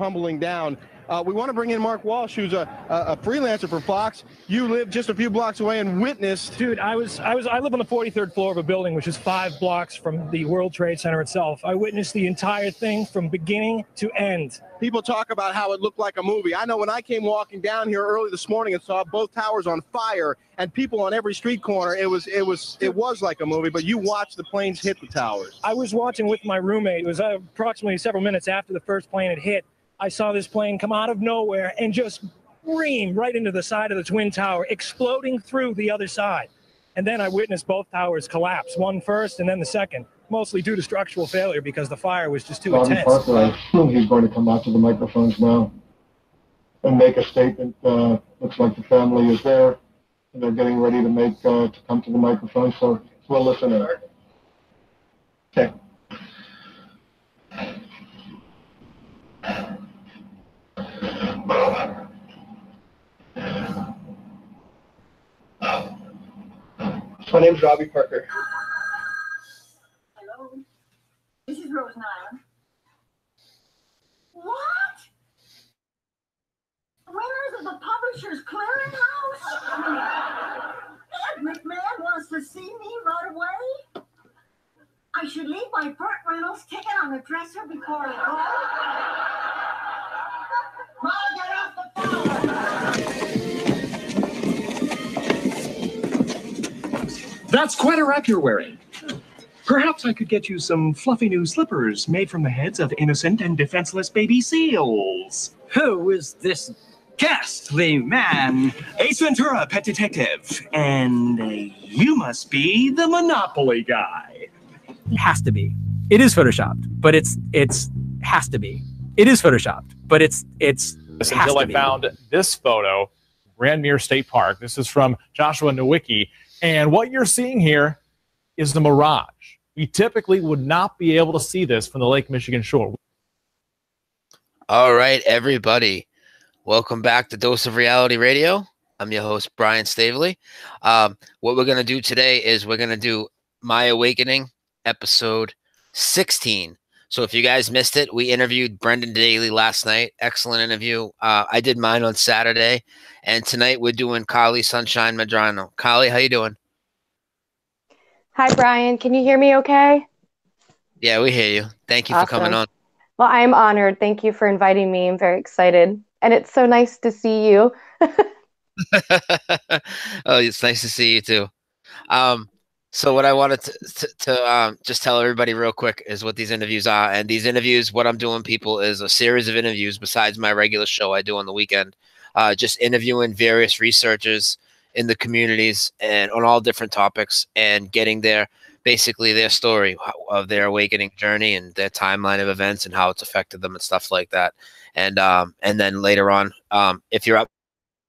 tumbling down. We want to bring in Mark Walsh, who's a freelancer for Fox. You live just a few blocks away and witnessed. Dude, I live on the 43rd floor of a building, which is 5 blocks from the World Trade Center itself. I witnessed the entire thing from beginning to end. People talk about how it looked like a movie. I know when I came walking down here early this morning and saw both towers on fire and people on every street corner, it was like a movie, but you watched the planes hit the towers. I was watching with my roommate. It was approximately several minutes after the first plane had hit. I saw this plane come out of nowhere and just ream right into the side of the Twin Tower, exploding through the other side. And then I witnessed both towers collapse, one first and then the second, mostly due to structural failure because the fire was just too intense. Parker, I assume he's going to come out to the microphones now and make a statement. Looks like the family is there. And they're getting ready to come to the microphone, so we'll listen in. Okay. My name's Robbie Parker. Hello. This is Rose Nyland. What? Winners of the Publishers Clearinghouse? Ed McMahon wants to see me right away? I should leave my Burt Reynolds ticket on the dresser before I go. Ma, get off the phone! That's quite a wrap you're wearing. Perhaps I could get you some fluffy new slippers made from the heads of innocent and defenseless baby seals. Who is this ghastly man? Ace Ventura, pet detective. And you must be the Monopoly guy. It has to be. It is photoshopped, but it's has to be. It is photoshopped, but it's until I found this photo, Randmere State Park. This is from Joshua Nowicki. And what you're seeing here is the mirage. We typically would not be able to see this from the Lake Michigan shore. All right, everybody. Welcome back to Dose of Reality Radio. I'm your host, Brian Stavely. What we're going to do today is we're going to do My Awakening, episode 16. So if you guys missed it, we interviewed Brendan Daly last night. Excellent interview. I did mine on Saturday. And tonight we're doing Karlee Sunshine Midrano. Karlee, how you doing? Hi, Brian. Can you hear me okay? Yeah, we hear you. Thank you for coming on. Well, I'm honored. Thank you for inviting me. I'm very excited. And it's so nice to see you. Oh, it's nice to see you too. So what I wanted to just tell everybody real quick is what these interviews are. And these interviews, what I'm doing, people, is a series of interviews besides my regular show I do on the weekend. Just interviewing various researchers in the communities and on all different topics and getting basically their story of their awakening journey and their timeline of events and how it's affected them and stuff like that. And then later on, if you're up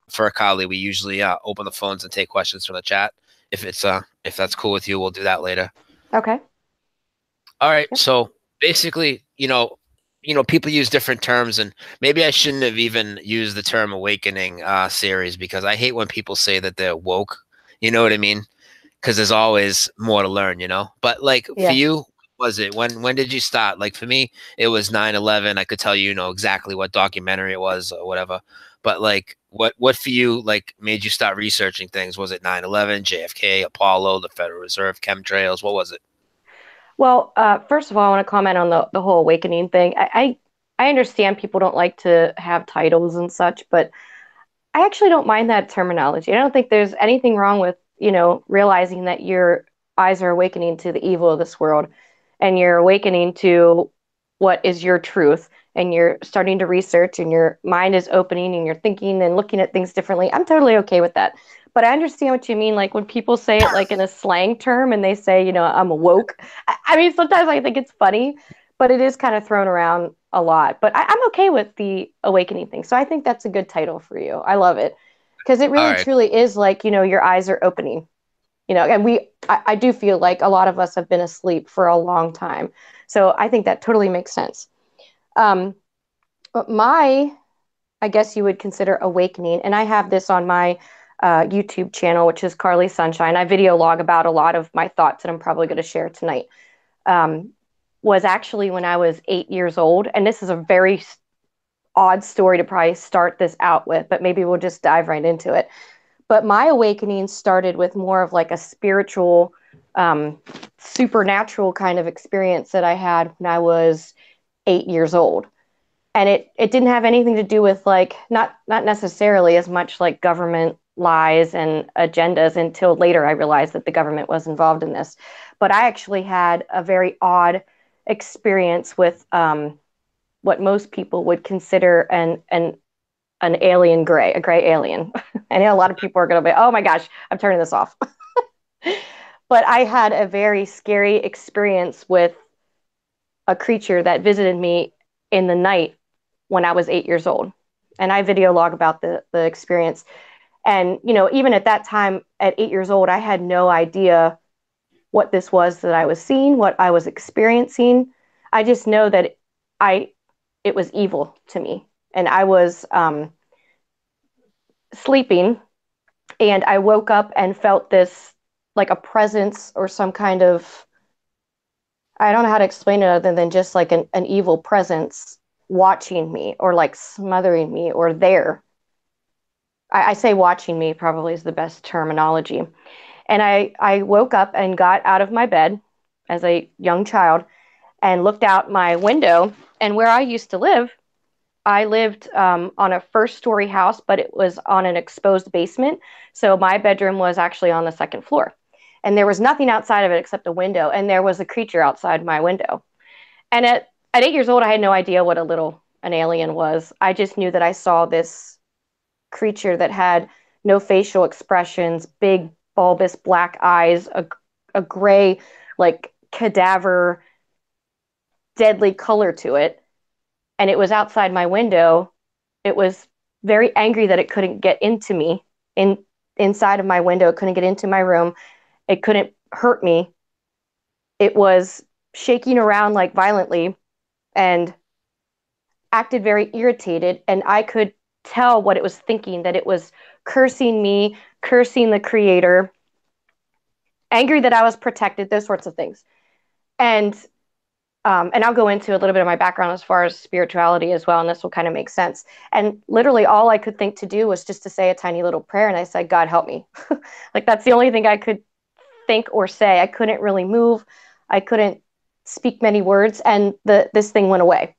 for a Karlee, we usually open the phones and take questions from the chat. If that's cool with you, we'll do that later. Okay. All right. Yep. So basically, people use different terms, and maybe I shouldn't have even used the term awakening series because I hate when people say that they're woke. You know what I mean? Because there's always more to learn, But for you, was it when did you start? Like for me, it was 9/11. I could tell you, exactly what documentary it was or whatever. But what for you made you start researching things? Was it 9/11, JFK, Apollo, the Federal Reserve, chemtrails? What was it? Well, first of all, I want to comment on the whole awakening thing. I understand people don't like to have titles and such, but I actually don't mind that terminology. I don't think there's anything wrong with, realizing that your eyes are awakening to the evil of this world and you're awakening to what is your truth and you're starting to research and your mind is opening and you're thinking and looking at things differently. I'm totally okay with that. But I understand what you mean. Like when people say it in a slang term and they say, I'm woke. I mean, sometimes I think it's funny, but it is kind of thrown around a lot. But I'm okay with the awakening thing. So I think that's a good title for you. I love it. Because it really truly is your eyes are opening. And I do feel like a lot of us have been asleep for a long time. So I think that totally makes sense. But I guess you would consider awakening, and I have this on my YouTube channel, which is Karlee Sunshine. I video log about a lot of my thoughts that I'm probably going to share tonight. Was actually when I was 8 years old, and this is a very odd story to probably start this out with, but maybe we'll just dive right into it. But my awakening started with more of like a spiritual, supernatural kind of experience that I had when I was 8 years old. And it didn't have anything to do with like, not necessarily as much like government lies and agendas until later I realized that the government was involved in this. But I actually had a very odd experience with what most people would consider an alien a gray alien. I know a lot of people are going to be, oh my gosh, I'm turning this off. But I had a very scary experience with a creature that visited me in the night when I was 8 years old. And I video log about the experience. And, you know, even at that time, at 8 years old, I had no idea what this was that I was seeing, what I was experiencing. I just know that it was evil to me. And I was sleeping, and I woke up and felt this, like a presence or some kind of, I don't know how to explain it other than just like an evil presence watching me or like smothering me or there. I say watching me probably is the best terminology. And I woke up and got out of my bed as a young child and looked out my window. And where I used to live, I lived on a first-story house, but it was on an exposed basement. So my bedroom was actually on the second floor. And there was nothing outside of it except a window. And there was a creature outside my window. And at 8 years old, I had no idea what an alien was. I just knew that I saw this creature that had no facial expressions, big bulbous black eyes, a gray, like cadaver, deadly color to it. And it was outside my window. It was very angry that it couldn't get into me, inside of my window. It couldn't get into my room. It couldn't hurt me. It was shaking around like violently and acted very irritated. And I could tell what it was thinking, that it was cursing me, cursing the creator, angry that I was protected, those sorts of things. And I'll go into a little bit of my background as far as spirituality as well, and this will kind of make sense. And literally all I could think to do was just to say a tiny little prayer, and I said, God, help me. Like, that's the only thing I could think or say. I couldn't really move. I couldn't speak many words, and this thing went away.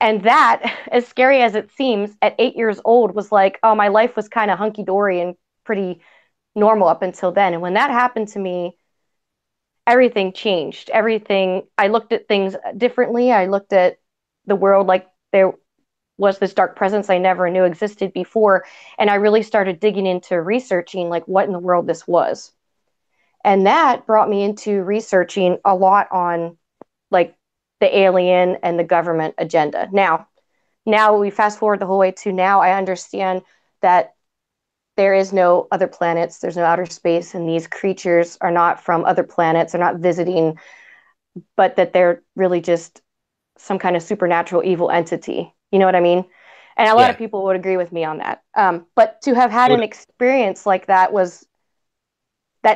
And that, as scary as it seems, at 8 years old was like, oh, my life was kind of hunky-dory and pretty normal up until then. And when that happened to me, everything changed. I looked at things differently. I looked at the world like there was this dark presence I never knew existed before. And I really started digging into researching like what in the world this was. And that brought me into researching a lot on like the alien and the government agenda. Now we fast forward the whole way to now, I understand that there is no other planets, there's no outer space, and these creatures are not from other planets, they're not visiting, but that they're really just some kind of supernatural evil entity. You know what I mean? And a lot of people would agree with me on that. But to have had an experience like that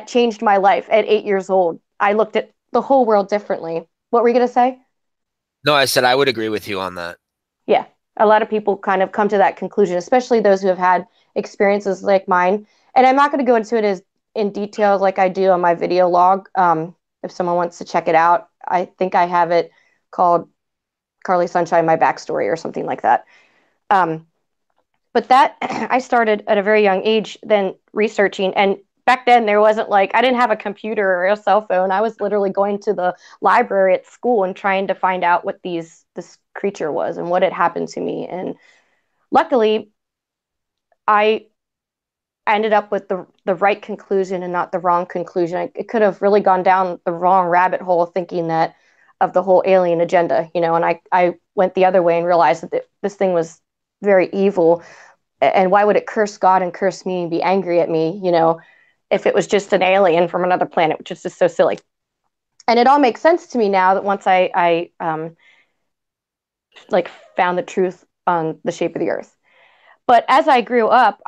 changed my life at 8 years old. I looked at the whole world differently. What were you going to say? No, I said I would agree with you on that. Yeah. A lot of people kind of come to that conclusion, especially those who have had experiences like mine. And I'm not going to go into it as in detail like I do on my video log. If someone wants to check it out, I think I have it called Karlee Sunshine, My Backstory or something like that. But that I started at a very young age then researching, and back then there wasn't like, I didn't have a computer or a cell phone. I was literally going to the library at school and trying to find out what this creature was and what had happened to me. And luckily I ended up with the right conclusion and not the wrong conclusion. It could have really gone down the wrong rabbit hole thinking that of the whole alien agenda, you know, and I went the other way and realized that this thing was very evil. And why would it curse God and curse me and be angry at me, you know, if it was just an alien from another planet, which is just so silly. And it all makes sense to me now that once I like found the truth on the shape of the earth. But as I grew up,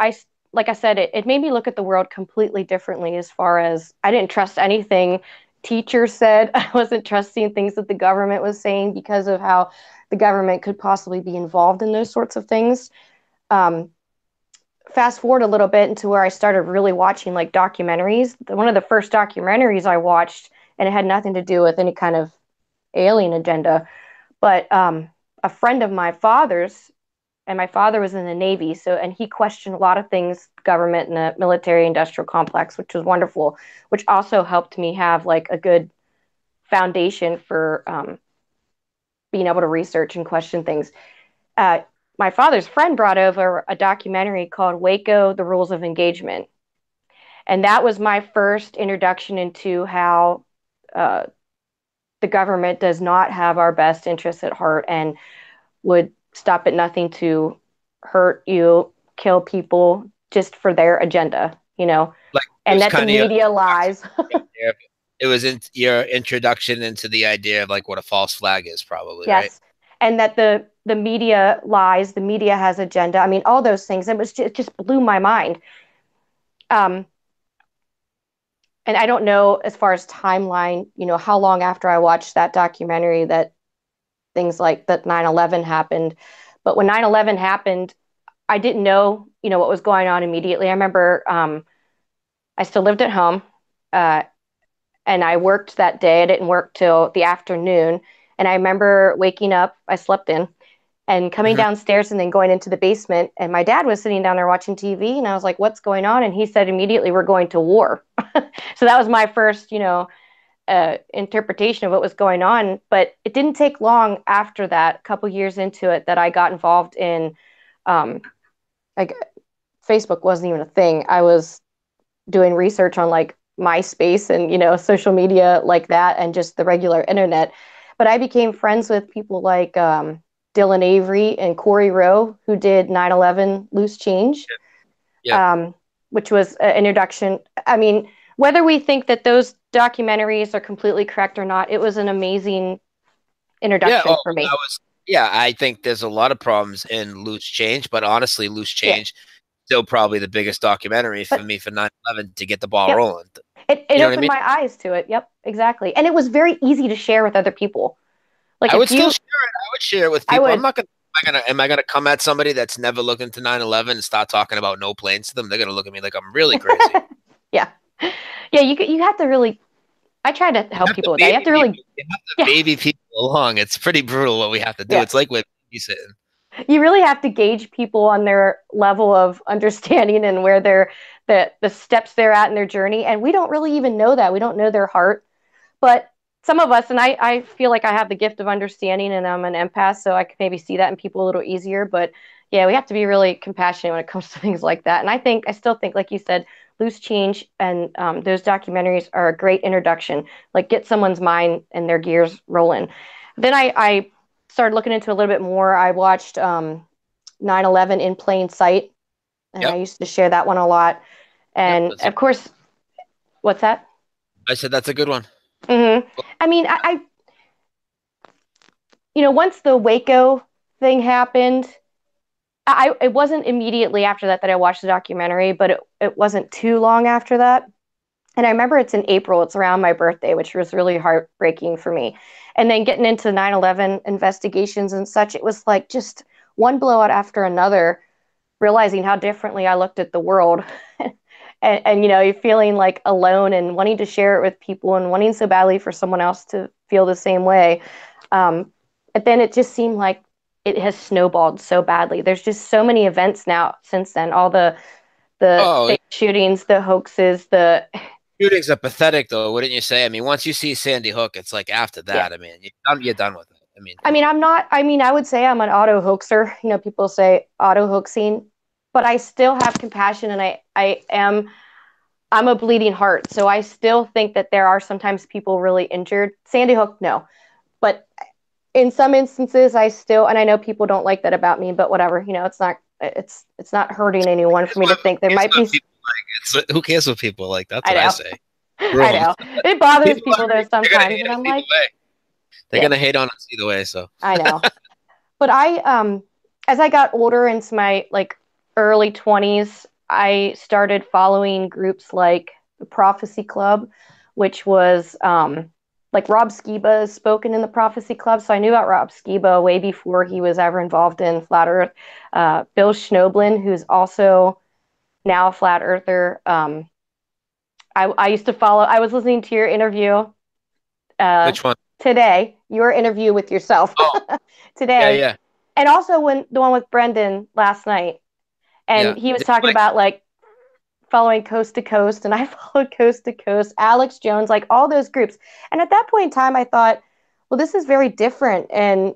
like I said, it made me look at the world completely differently, as far as I didn't trust anything teachers said. I wasn't trusting things that the government was saying because of how the government could possibly be involved in those sorts of things. Fast forward a little bit into where I started really watching like documentaries. One of the first documentaries I watched, and it had nothing to do with any kind of alien agenda, but a friend of my father's, and my father was in the Navy, and he questioned a lot of things, government and the military industrial complex, which was wonderful, which also helped me have like a good foundation for being able to research and question things. My father's friend brought over a documentary called Waco, The Rules of Engagement. And that was my first introduction into how the government does not have our best interests at heart and would stop at nothing to hurt you, kill people just for their agenda, you know, Like, and that the media lies. It was in your introduction into the idea of like what a false flag is, probably, Yes. right? And that the media lies, the media has agenda. I mean, all those things. It just blew my mind. And I don't know, as far as timeline, you know, how long after I watched that documentary that things like that 9/11 happened. But when 9/11 happened, I didn't know, you know, what was going on immediately. I remember I still lived at home, and I worked that day. I didn't work till the afternoon. And I remember waking up, I slept in, and coming downstairs and then going into the basement. And my dad was sitting down there watching TV. And I was like, what's going on? And he said, immediately, we're going to war. So that was my first, you know, interpretation of what was going on. But it didn't take long after that, a couple years into it, that I got involved in, like, Facebook wasn't even a thing. I was doing research on like MySpace and, you know, social media like that, and just the regular internet. But I became friends with people like Dylan Avery and Corey Rowe, who did 9/11 Loose Change, which was an introduction. I mean, whether we think that those documentaries are completely correct or not, it was an amazing introduction for me. I think there's a lot of problems in Loose Change, but honestly, Loose Change still probably the biggest documentary for me for 9/11 to get the ball rolling. It opened my eyes to it. Yep, exactly. And it was very easy to share with other people. Like, I would still share it. I would share it with people. I'm not gonna. Am I gonna come at somebody that's never looked into 9/11 and start talking about no planes to them? They're gonna look at me like I'm really crazy. Yeah. You have to really. I try to help people with that. You have to really. You have to baby people along. It's pretty brutal what we have to do. It's like we're babysitting. You really have to gauge people on their level of understanding and where the steps they're at in their journey. And we don't really even know that. We don't know their heart. But some of us, and I feel like I have the gift of understanding, and I'm an empath, so I can maybe see that in people a little easier. But yeah, we have to be really compassionate when it comes to things like that. And I still think, like you said, Loose Change and those documentaries are a great introduction. Like, get someone's mind and their gears rolling. Then I started looking into a little bit more. I watched 9/11 in Plain Sight, and I used to share that one a lot. And of course, what's that? I said that's a good one. Mm-hmm. I mean, I you know, once the Waco thing happened, it wasn't immediately after that I watched the documentary, but it wasn't too long after that. And I remember it's in April. It's around my birthday, which was really heartbreaking for me. And then getting into 9/11 investigations and such, it was like just one blowout after another, realizing how differently I looked at the world. and you know, you're feeling like alone and wanting to share it with people and wanting so badly for someone else to feel the same way. But then it just seemed like it has snowballed so badly. There's just so many events now since then. All the fake shootings, the hoaxes, the shootings are pathetic, though, wouldn't you say? I mean, once you see Sandy Hook, it's like after that, I mean, you're done with it. I would say I'm an auto hoaxer. You know, people say auto hoaxing, but I still have compassion, and I'm a bleeding heart. So I still think that there are sometimes people really injured. Sandy Hook, no. But in some instances, and I know people don't like that about me, but whatever, you know, it's not hurting anyone for me to think there might be. Who cares what people like? That's what I say. I know. It bothers people though sometimes, and I'm like, they're gonna hate on us either way. So I know. But as I got older into my like early 20s, I started following groups like the Prophecy Club, which was like Rob Skiba has spoken in the Prophecy Club, so I knew about Rob Skiba way before he was ever involved in Flat Earth. Bill Schnoblin, who's also now a Flat Earther. I used to follow. I was listening to your interview. Which one? Today, your interview with yourself. Oh, today. yeah. And also the one with Brendan last night. And he was talking about like following Coast to Coast, and I followed Coast to Coast, Alex Jones, like all those groups. And at that point in time, I thought, well, this is very different, and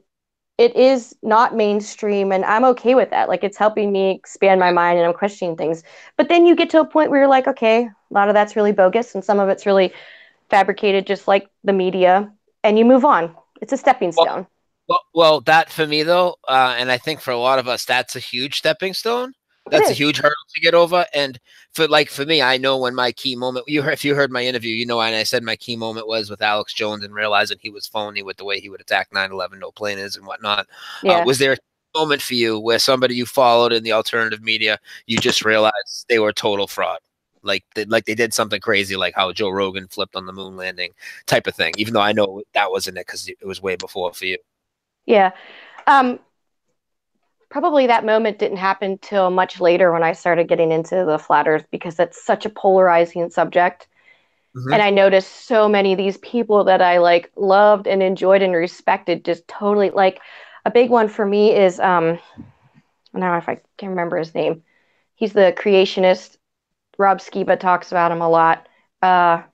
it is not mainstream, and I'm okay with that. Like, it's helping me expand my mind, and I'm questioning things. But then you get to a point where you're like, okay, a lot of that's really bogus, and some of it's really fabricated, just like the media, and you move on. It's a stepping stone. Well, that for me though, and I think for a lot of us, that's a huge stepping stone. That's a huge hurdle to get over. And for me, I know when my key moment, if you heard my interview, you know, and I said my key moment was with Alex Jones and realizing he was phony with the way he would attack 9/11, no planners and whatnot. Yeah. Was there a moment for you where somebody you followed in the alternative media, you just realized they were a total fraud? Like they did something crazy, like how Joe Rogan flipped on the moon landing type of thing, even though I know that wasn't it because it was way before for you. Yeah. Probably that moment didn't happen till much later when I started getting into the Flat Earth, because that's such a polarizing subject. Mm-hmm. And I noticed so many of these people that I like loved and enjoyed and respected just totally, like, a big one for me is now if I can remember his name. He's the creationist. Rob Skiba talks about him a lot. Kent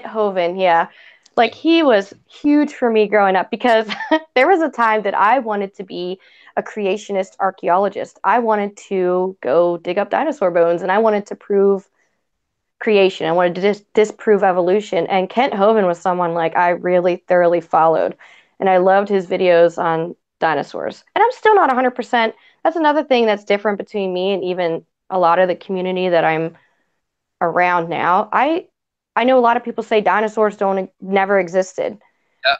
Hovind, yeah. Like, he was huge for me growing up, because there was a time that I wanted to be a creationist archaeologist. I wanted to go dig up dinosaur bones, and I wanted to prove creation. I wanted to disprove evolution. And Kent Hovind was someone like I really thoroughly followed, and I loved his videos on dinosaurs. And I'm still not 100%. That's another thing that's different between me and even a lot of the community that I'm around now. I know a lot of people say dinosaurs never existed. Yeah.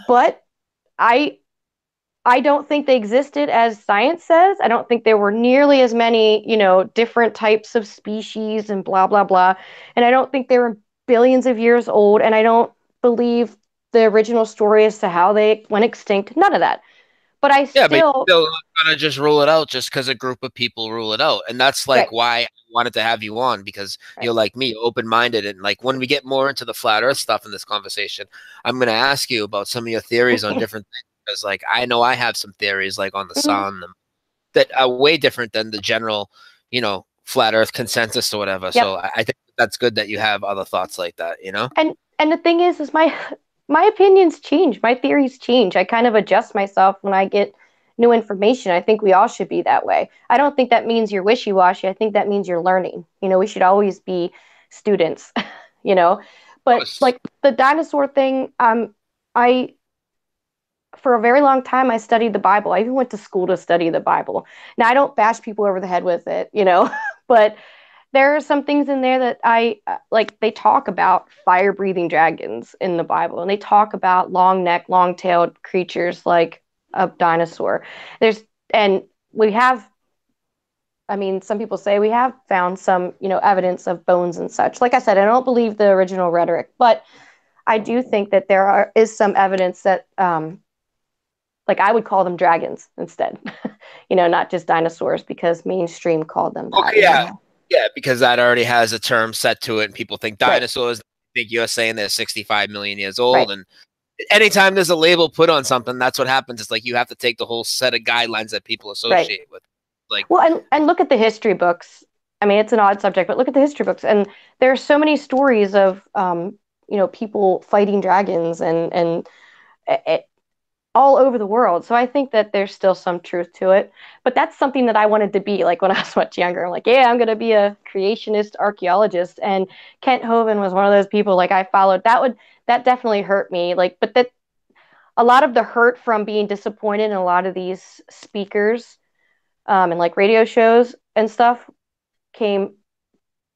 But I don't think they existed as science says. I don't think there were nearly as many, different types of species and blah, blah, blah. And I don't think they were billions of years old. And I don't believe the original story as to how they went extinct. None of that. But but you're still not gonna just rule it out just because a group of people rule it out. And that's like why I wanted to have you on, because you're like me, open-minded. And like when we get more into the Flat Earth stuff in this conversation, I'm gonna ask you about some of your theories on different things. Because like I know I have some theories like on the sun that are way different than the general, Flat Earth consensus or whatever. Yep. So I think that's good that you have other thoughts like that, And the thing is my opinions change. My theories change. I kind of adjust myself when I get new information. I think we all should be that way. I don't think that means you're wishy-washy. I think that means you're learning. We should always be students, But like the dinosaur thing, for a very long time, I studied the Bible. I even went to school to study the Bible. Now, I don't bash people over the head with it, but there are some things in there that I like. They talk about fire-breathing dragons in the Bible, and they talk about long-necked, long-tailed creatures like a dinosaur. Some people say we have found some, evidence of bones and such. Like I said, I don't believe the original rhetoric, but I do think that there is some evidence that, like, I would call them dragons instead, not just dinosaurs, because mainstream called them that. Okay, yeah. Yeah, because that already has a term set to it, and people think dinosaurs. Right. I think you're saying they're 65 million years old, and anytime there's a label put on something, that's what happens. It's like you have to take the whole set of guidelines that people associate with. Like, well, and look at the history books. I mean, it's an odd subject, but look at the history books, and there are so many stories of people fighting dragons and all over the world. So I think that there's still some truth to it. But that's something that I wanted to be, like when I was much younger. I'm like, yeah, I'm going to be a creationist archaeologist. And Kent Hovind was one of those people like I followed. That definitely hurt me. Like, but that a lot of the hurt from being disappointed in a lot of these speakers and like radio shows and stuff came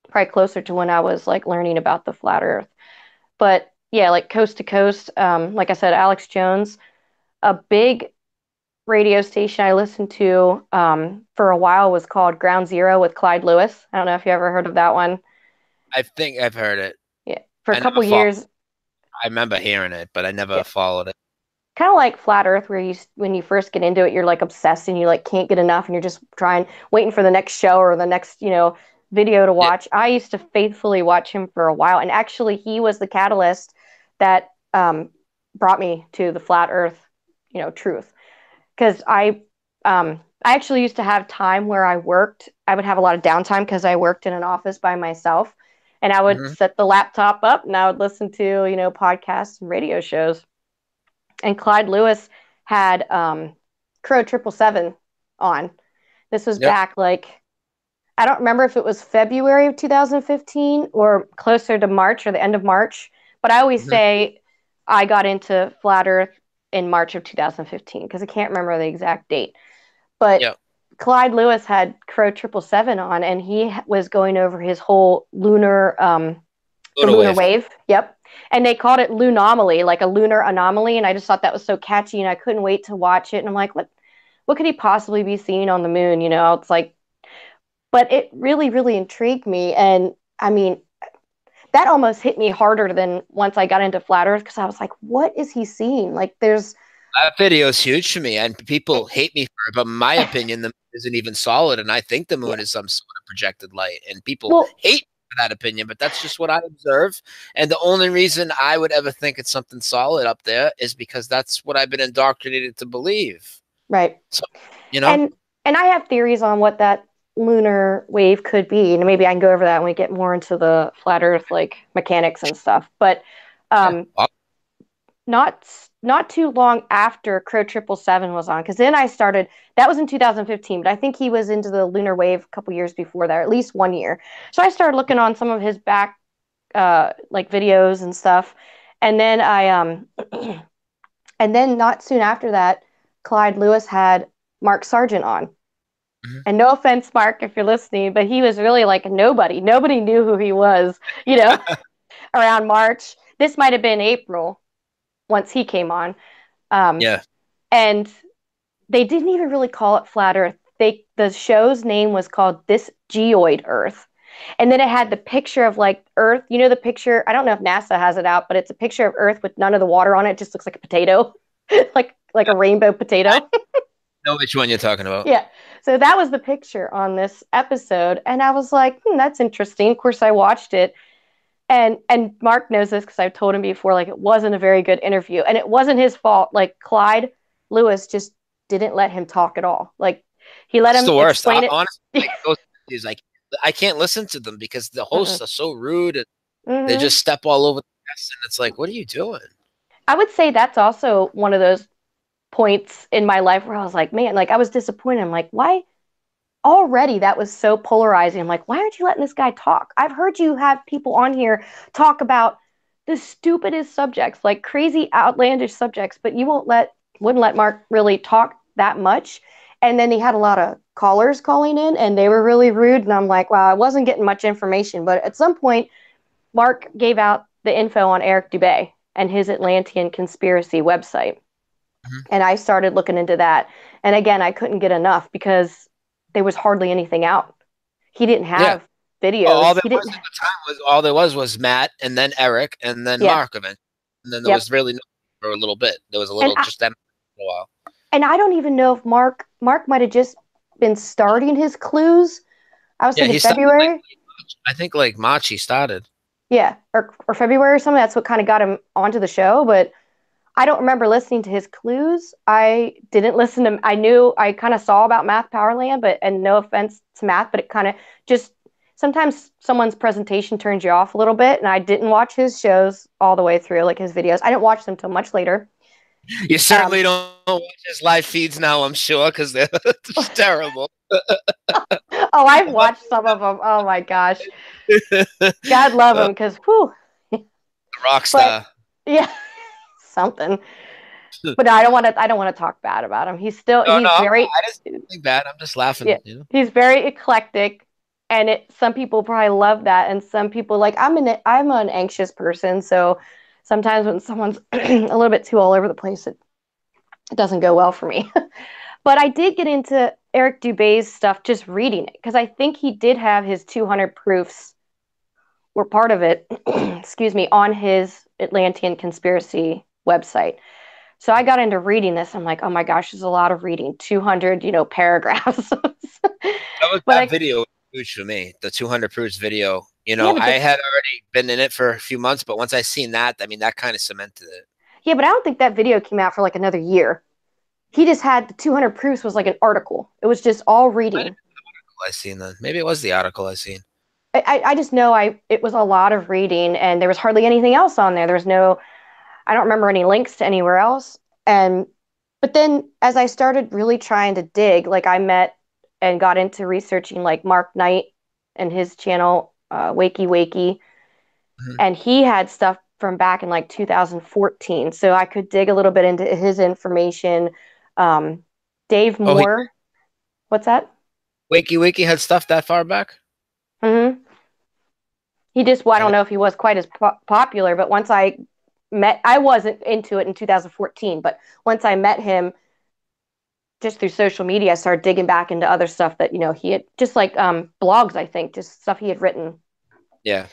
probably closer to when I was like learning about the Flat Earth. But yeah, like Coast to Coast, like I said, Alex Jones, a big radio station I listened to for a while was called Ground Zero with Clyde Lewis. I don't know if you ever heard of that one. I think I've heard it. Yeah. for a I couple never followed. years. I remember hearing it, but I never followed it. Kind of like Flat Earth, where when you first get into it, you're like obsessed and you like can't get enough, and you're just waiting for the next show or the next video to watch. I used to faithfully watch him for a while, and actually he was the catalyst that brought me to the Flat Earth truth, because I actually used to have time where I worked. I would have a lot of downtime because I worked in an office by myself, and I would set the laptop up and I would listen to podcasts and radio shows. And Clyde Lewis had Crow 777 on. This was back I don't remember if it was February of 2015 or closer to March or the end of March, but I always say I got into Flat Earth in March of 2015 because I can't remember the exact date. But Clyde Lewis had Crow 777 on, and he was going over his whole lunar wave. Yep. And they called it Lunomaly, like a lunar anomaly. And I just thought that was so catchy, and I couldn't wait to watch it. And I'm like, what could he possibly be seeing on the moon? It's like, but it really, really intrigued me. And I mean, that almost hit me harder than once I got into Flat Earth, because I was like, what is he seeing? Like, that video is huge for me, and people hate me for it, but in my opinion, the moon isn't even solid, and I think the moon is some sort of projected light, and people hate that opinion, but that's just what I observe. And the only reason I would ever think it's something solid up there is because that's what I've been indoctrinated to believe. Right. So, and I have theories on what that lunar wave could be, and maybe I can go over that when we get more into the Flat Earth mechanics and stuff. But not too long after Crow 777 was on, because then I started. That was in 2015, but I think he was into the lunar wave a couple years before that, or at least 1 year. So I started looking on some of his back videos and stuff, and then and then not soon after that, Clyde Lewis had Mark Sargent on. And no offense, Mark, if you're listening, but he was really like nobody. Nobody knew who he was, around March. This might have been April once he came on. And they didn't even really call it Flat Earth. The show's name was called This Geoid Earth. And then it had the picture of Earth. The picture, I don't know if NASA has it out, but it's a picture of Earth with none of the water on it. It just looks like a potato, like a rainbow potato. I know which one you're talking about. Yeah. So that was the picture on this episode. And I was like, that's interesting. Of course, I watched it. And Mark knows this because I've told him before, it wasn't a very good interview. And it wasn't his fault. Clyde Lewis just didn't let him talk at all. He let him explain it. Honestly, those I can't listen to them because the hosts are so rude, and they just step all over the guests, and it's like, what are you doing? I would say that's also one of those points in my life where I was like, man, I was disappointed. I'm like, why? Already that was so polarizing. I'm like, why aren't you letting this guy talk? I've heard you have people on here talk about the stupidest subjects, crazy outlandish subjects, but you wouldn't let Mark really talk that much. And then he had a lot of callers calling in, and they were really rude. And I'm like, wow, I wasn't getting much information. But at some point, Mark gave out the info on Eric Dubé and his Atlantean conspiracy website. And I started looking into that. And again, I couldn't get enough because there was hardly anything out. He didn't have videos. Well, all there was at the time was Matt, and then Eric, and then Mark event. And then there was really no for a little bit. There was a little just then for a while. And I don't even know if Mark might have just been starting his clues. I was thinking February. I think March he started. Yeah, or February or something. That's what kind of got him onto the show. But I don't remember listening to his clues. I didn't listen to. I knew I kind of saw about Math Powerland, and no offense to Math, but it kind of just sometimes someone's presentation turns you off a little bit. And I didn't watch his shows all the way through, his videos. I didn't watch them till much later. You certainly don't watch his live feeds now, I'm sure, because they're just terrible. Oh, I've watched some of them. Oh my gosh, God love him, because rock star. Yeah, something. But I don't want to talk bad about him. He's very. I just think bad. I'm just laughing. Yeah, he's very eclectic, and some people probably love that, and some people I'm an anxious person, so. Sometimes when someone's a little bit too all over the place, it doesn't go well for me. But I did get into Eric Dubé's stuff just reading it, because I think he did have his 200 proofs were part of it, excuse me, on his Atlantean conspiracy website. So I got into reading this. I'm like, oh my gosh, there's a lot of reading, 200, paragraphs. That video was huge for me. The 200 proofs video. I had already been in it for a few months, but once I seen that, I mean, that kind of cemented it. Yeah, but I don't think that video came out for like another year. He just had the 200 proofs was like an article. It was just all reading. I seen that. Maybe it was the article I seen. I just know it was a lot of reading, and there was hardly anything else on there. There was no, I don't remember any links to anywhere else. But then as I started really trying to dig, like I met and got into researching like Mark Knight and his channel, Wakey Wakey. And he had stuff from back in like 2014. So I could dig a little bit into his information. Dave Moore. What's that? Wakey Wakey had stuff that far back? He just, I don't know if he was quite as popular, but once I wasn't into it in 2014, but once I met him just through social media, I started digging back into other stuff that, he had, just like blogs, I think, just stuff he had written. Yeah.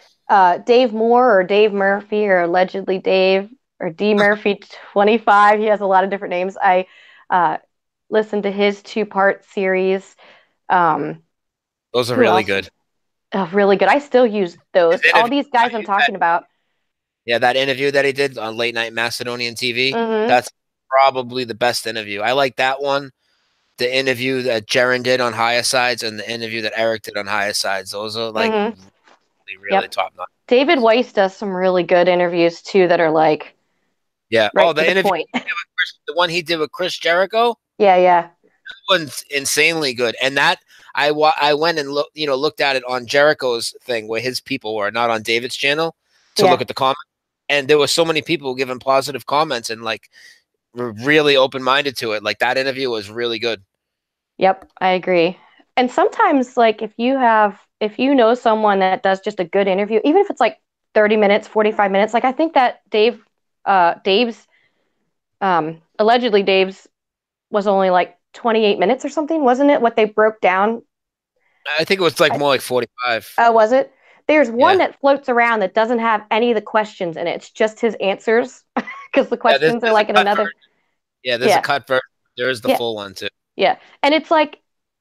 Dave Moore or Dave Murphy or allegedly Dave or D Murphy 25. He has a lot of different names. I listened to his 2-part series. Those are really good. Oh, really good. I still use those. All these guys I'm talking about. Yeah, that interview that he did on Late Night Macedonian TV, that's probably the best interview. I like that one. The interview that Jaron did on Higher Sides and the interview that Eric did on Higher Sides. Those are like really top notch. David Weiss does some really good interviews too that are like right the interview the one he did with Chris Jericho. Yeah. That one's insanely good. And that I went and looked at it on Jericho's thing where his people were, not on David's channel, to look at the comments. And there were so many people giving positive comments and like were really open-minded to it. Like that interview was really good. Yep, I agree. And sometimes like if you know someone that does just a good interview, even if it's like 30 minutes, 45 minutes, like I think that Dave's allegedly Dave's was only like 28 minutes or something, wasn't it? What they broke down. I think it was like more like 45. Oh, was it? There's one that floats around that doesn't have any of the questions in it. It's just his answers because the questions are like in another. Yeah, there's a cut version. There's the full one too. Yeah. And it's like,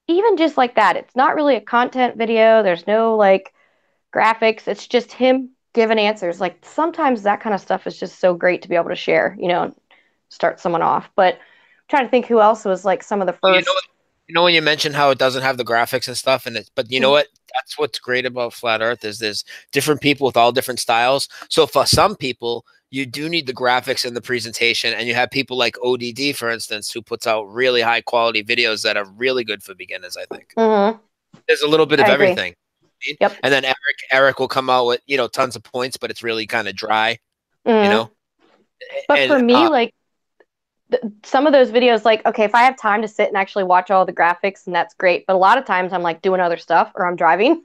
even just like that, it's not really a content video. There's no like graphics. It's just him giving answers. Like sometimes that kind of stuff is just so great to be able to share, start someone off. But I'm trying to think who else was like some of the first. When you mentioned how it doesn't have the graphics and stuff, but you know what? That's what's great about Flat Earth is there's different people with all different styles. So for some people, you do need the graphics and the presentation, and you have people like ODD, for instance, who puts out really high quality videos that are really good for beginners. I think there's a little bit of everything. Yep. And then Eric will come out with tons of points, but it's really kind of dry. But for me, like some of those videos, like, okay, if I have time to sit and actually watch all the graphics, and that's great. But a lot of times I'm like doing other stuff or I'm driving.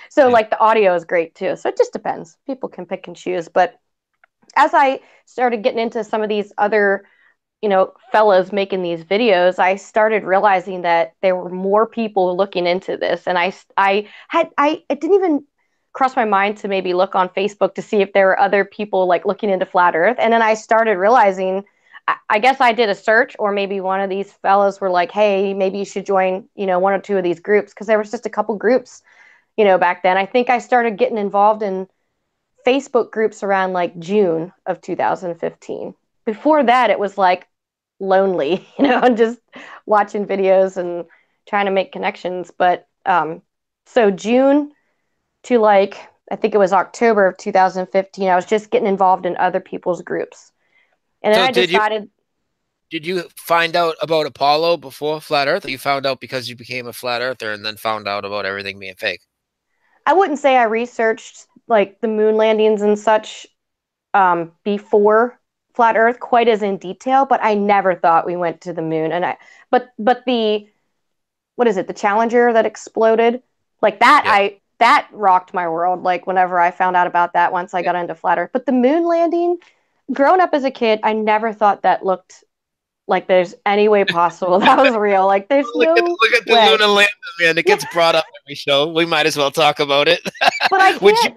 So like the audio is great too. So it just depends. People can pick and choose. But as I started getting into some of these other, fellas making these videos, I started realizing that there were more people looking into this. And it didn't even cross my mind to maybe look on Facebook to see if there were other people like looking into Flat Earth. And then I started realizing, I guess I did a search, or maybe one of these fellas were like, hey, maybe you should join, one or two of these groups. Because there was just a couple groups, back then. I think I started getting involved in Facebook groups around like June of 2015. Before that, it was like lonely, and just watching videos and trying to make connections. But so June to like, I think it was October of 2015, I was just getting involved in other people's groups. And then I decided. Did you find out about Apollo before Flat Earth? Or you found out because you became a Flat Earther and then found out about everything being fake? I wouldn't say I researched like the moon landings and such before Flat Earth quite as in detail, but I never thought we went to the moon. And but the, what is it? The Challenger that exploded, like that, that rocked my world. Like whenever I found out about that, once I got into Flat Earth, but the moon landing, growing up as a kid, I never thought that looked like there's any way possible that was real. Like there's look at the lunar lander, man. It gets brought up every show. We might as well talk about it. But I can't.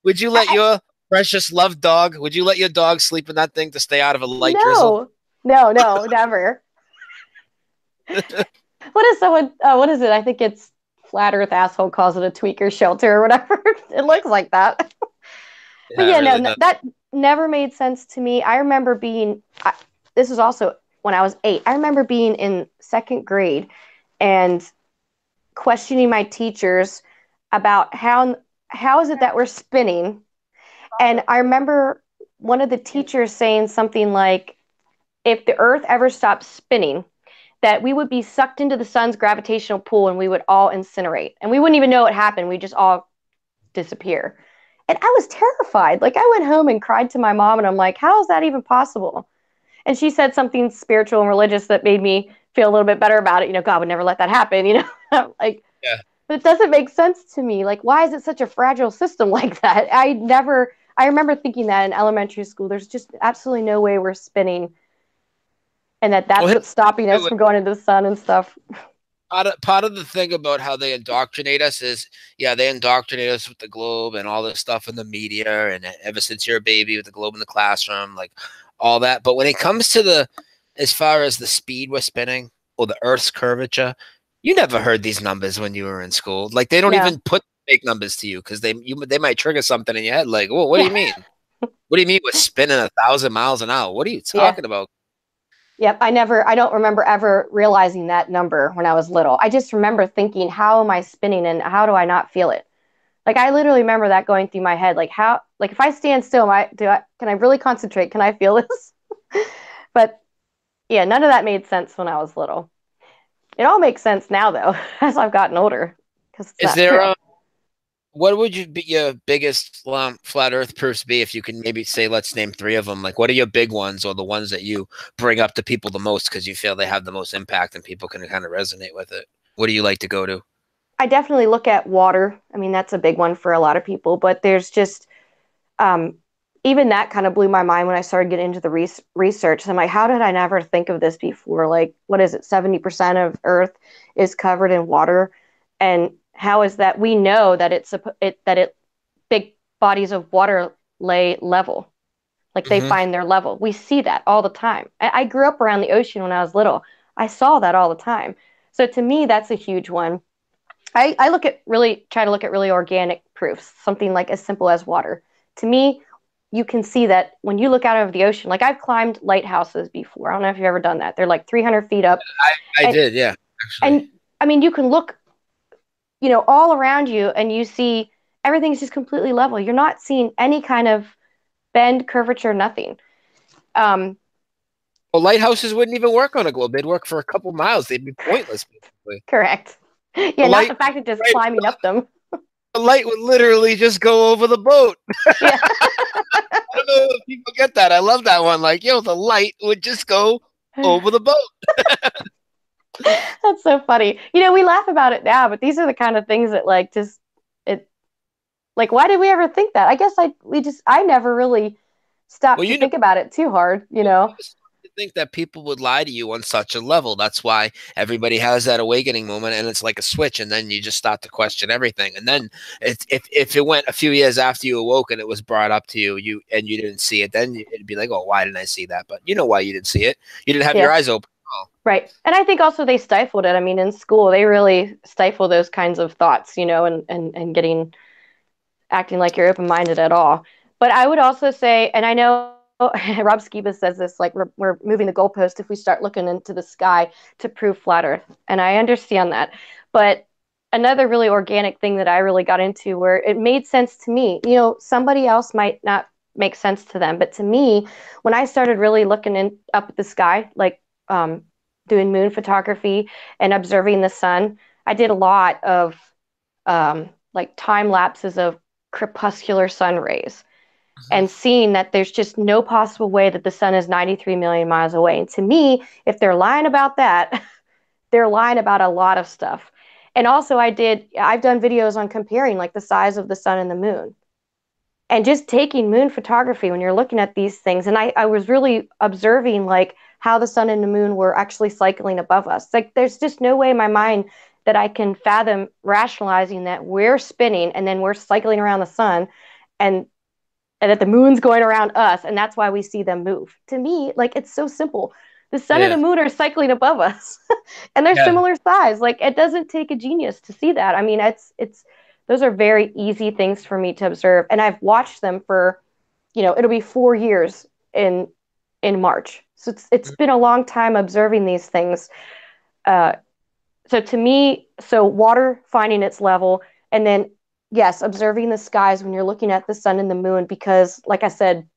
Would you let your precious loved dog, would you let your dog sleep in that thing to stay out of a light drizzle? No, never. What is it? I think it's Flat Earth Asshole calls it a tweaker shelter or whatever. It looks like that. But yeah, really no, that never made sense to me. I remember this was also when I was 8. I remember being in 2nd grade and questioning my teachers about how is it that we're spinning. And I remember one of the teachers saying something like, if the Earth ever stopped spinning, that we would be sucked into the sun's gravitational pull and we would all incinerate. And we wouldn't even know what happened. We'd just all disappear. And I was terrified. Like, I went home and cried to my mom, and I'm like, how is that even possible? And she said something spiritual and religious that made me feel a little bit better about it. You know, God would never let that happen, you know? Like, Yeah. But it doesn't make sense to me. Like, why is it such a fragile system like that? I remember thinking that in elementary school. There's just absolutely no way we're spinning, and that's what's stopping us from going into the sun and stuff. Part of the thing about how they indoctrinate us is, they indoctrinate us with the globe and all this stuff in the media, and ever since you're a baby with the globe in the classroom, like all that. But when it comes to as far as the speed we're spinning or the Earth's curvature, you never heard these numbers when you were in school. Like, they don't even put fake numbers to you because they might trigger something in your head. Like, well, what do you mean? What do you mean we're spinning 1,000 miles an hour? What are you talking about? Yep, I don't remember ever realizing that number when I was little. I just remember thinking, how am I spinning and how do I not feel it? Like, I literally remember that going through my head. Like, if I stand still, can I really concentrate? Can I feel this? But yeah, none of that made sense when I was little. It all makes sense now, though, as I've gotten older. Is there what would your biggest flat Earth proofs be, if you can maybe say, let's name 3 of them? Like, what are your big ones, or the ones that you bring up to people the most because you feel they have the most impact and people can kind of resonate with it? What do you like to go to? I definitely look at water. I mean, that's a big one for a lot of people, but there's just, even that kind of blew my mind when I started getting into the research. I'm like, how did I never think of this before? Like, what is it? 70% of Earth is covered in water. And how is that? We know that big bodies of water lay level, like they find their level. We see that all the time. I grew up around the ocean when I was little. I saw that all the time. So to me, that's a huge one. I try to look at really organic proofs, something like as simple as water. To me, you can see that when you look out over the ocean. Like, I've climbed lighthouses before. I don't know if you've ever done that. They're like 300 feet up. I did, yeah. Actually. And I mean, you can look, all around you, and you see everything's just completely level. You're not seeing any kind of bend, curvature, nothing. Well, lighthouses wouldn't even work on a globe. They'd work for a couple miles. They'd be pointless, basically. Correct. Yeah, not the fact of just climbing up them. The light would literally just go over the boat. Yeah. I don't know if people get that. I love that one. Like, the light would just go over the boat. That's so funny. We laugh about it now, but these are the kind of things that why did we ever think that? I guess I never really stopped to think about it too hard, I think that people would lie to you on such a level. That's why everybody has that awakening moment, and it's like a switch, and then you just start to question everything. And then if it went a few years after you awoke and it was brought up to you, and you didn't see it, then it'd be like, oh, why didn't I see that? But you know why you didn't see it. You didn't have your eyes open. Right. And I think also they stifled it. I mean, in school, they really stifle those kinds of thoughts, and acting like you're open-minded at all. But I would also say, and I know Rob Skiba says this, like, we're moving the goalpost if we start looking into the sky to prove flat Earth. And I understand that. But another really organic thing that I really got into, where it made sense to me, somebody else might not make sense to them. But to me, when I started really looking up at the sky, like doing moon photography and observing the sun, I did a lot of like time lapses of crepuscular sun rays, and seeing that there's just no possible way that the sun is 93 million miles away. And to me, if they're lying about that, they're lying about a lot of stuff. And also I've done videos on comparing like the size of the sun and the moon, and just taking moon photography when you're looking at these things. And I was really observing like how the sun and the moon were actually cycling above us. Like, there's just no way in my mind that I can fathom rationalizing that we're spinning and then we're cycling around the sun, and that the moon's going around us, and that's why we see them move. To me, like, it's so simple. The sun and the moon are cycling above us, and they're similar size. Like, it doesn't take a genius to see that. I mean, it's those are very easy things for me to observe, and I've watched them for, it'll be 4 years in March. So it's been a long time observing these things. So to me, water finding its level, and then yes, observing the skies when you're looking at the sun and the moon, because like I said,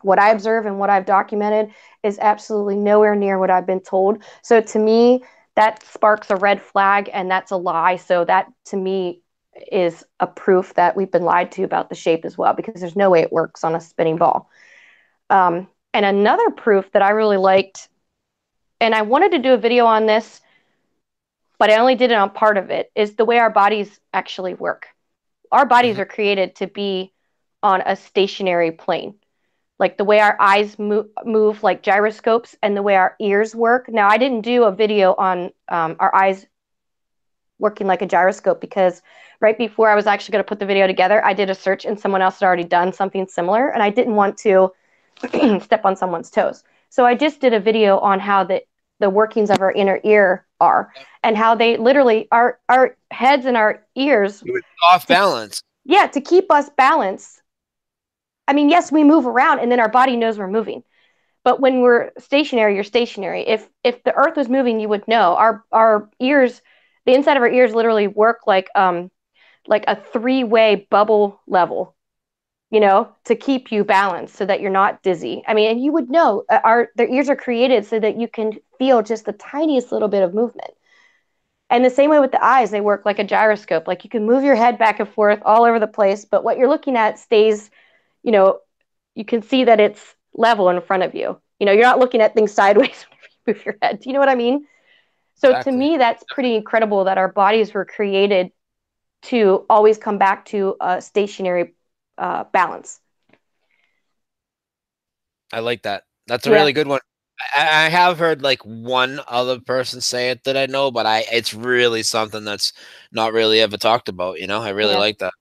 what I observe and what I've documented is absolutely nowhere near what I've been told. So to me, that sparks a red flag, and that's a lie. So that to me is a proof that we've been lied to about the shape as well, because there's no way it works on a spinning ball. And another proof that I really liked, and I wanted to do a video on this, but I only did it on part of it, is the way our bodies actually work. Our bodies are created to be on a stationary plane. Like the way our eyes move like gyroscopes, and the way our ears work. Now, I didn't do a video on our eyes working like a gyroscope, because right before I was actually going to put the video together, I did a search and someone else had already done something similar, and I didn't want to step on someone's toes. So I just did a video on how the workings of our inner ear are, and how they literally, our heads and our ears off balance. Yeah, to keep us balanced. I mean, yes, we move around, and then our body knows we're moving. But when we're stationary, you're stationary. If the earth was moving, you would know. Our ears, the inside of our ears literally work like a three-way bubble level, to keep you balanced so that you're not dizzy. I mean, and you would know, their ears are created so that you can feel just the tiniest little bit of movement. And the same way with the eyes, they work like a gyroscope. Like, you can move your head back and forth all over the place, but what you're looking at stays, you can see that it's level in front of you. You're not looking at things sideways when you move your head. Do you know what I mean? So exactly. To me, that's pretty incredible that our bodies were created to always come back to a stationary balance. I like that. That's a really good one. I have heard like one other person say it that I know, but it's really something that's not really ever talked about. I really like that.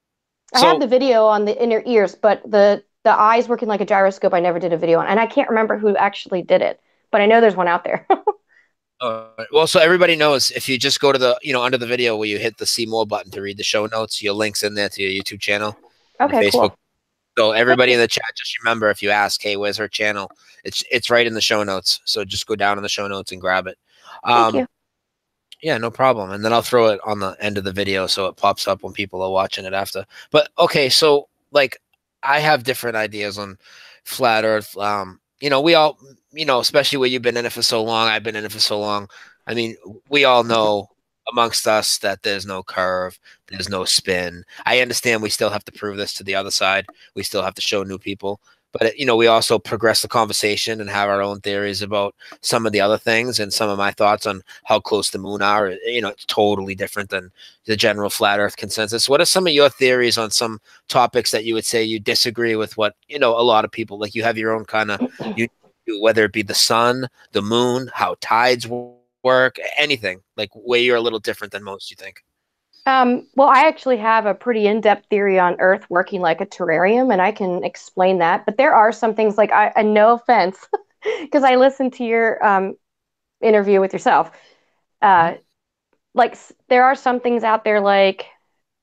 I have the video on the inner ears, but the eyes working like a gyroscope, I never did a video on, and I can't remember who actually did it, but I know there's one out there. Well, so everybody knows, if you just go to the, under the video where you hit the see more button to read the show notes, your link's in there to your YouTube channel. Okay, Facebook. Cool. So everybody in the chat, just remember, if you ask, hey, where's her channel? It's right in the show notes. So just go down in the show notes and grab it. Thank you. Yeah, no problem. And then I'll throw it on the end of the video so it pops up when people are watching it after. But okay, so like I have different ideas on flat Earth. We all, especially where you've been in it for so long, I've been in it for so long. I mean, we all know amongst us that there's no curve, there's no spin. I understand we still have to prove this to the other side. We still have to show new people. But, we also progress the conversation and have our own theories about some of the other things, and some of my thoughts on how close the moon are. It's totally different than the general flat Earth consensus. What are some of your theories on some topics that you would say you disagree with what, a lot of people, like you have your own kind of, whether it be the sun, the moon, how tides work, anything, like where you're a little different than most, you think? Well, I actually have a pretty in-depth theory on Earth working like a terrarium, and I can explain that. But there are some things, like, and no offense, because I listened to your interview with yourself. Like, there are some things out there, like,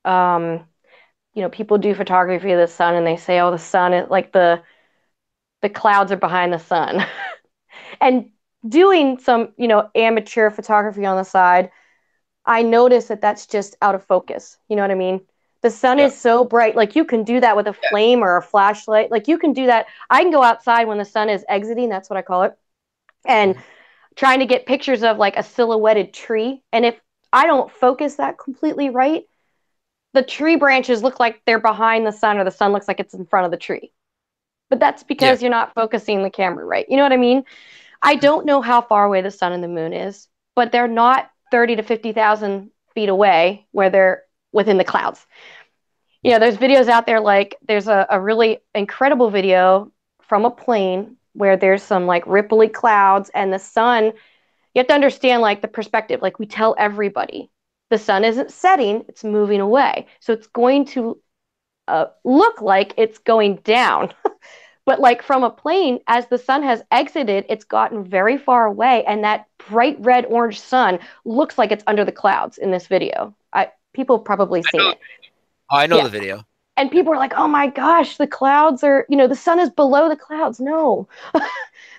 people do photography of the sun, and they say, oh, the sun is like the clouds are behind the sun. And doing some, amateur photography on the side, I notice that that's just out of focus. You know what I mean? The sun is so bright. Like, you can do that with a flame or a flashlight. Like, you can do that. I can go outside when the sun is exiting. That's what I call it. And trying to get pictures of like a silhouetted tree. And if I don't focus that completely right, the tree branches look like they're behind the sun, or the sun looks like it's in front of the tree. But that's because you're not focusing the camera right. You know what I mean? I don't know how far away the sun and the moon is, but they're not 30 to 50,000 feet away where they're within the clouds. There's videos out there, like there's a really incredible video from a plane where there's some like ripply clouds, and the sun, you have to understand like the perspective. Like, we tell everybody the sun isn't setting, it's moving away. So it's going to look like it's going down. But like from a plane, as the sun has exited, it's gotten very far away, and that bright red orange sun looks like it's under the clouds in this video. People have probably seen it. Oh, I know the video. And people are like, oh my gosh, the clouds are, the sun is below the clouds. No,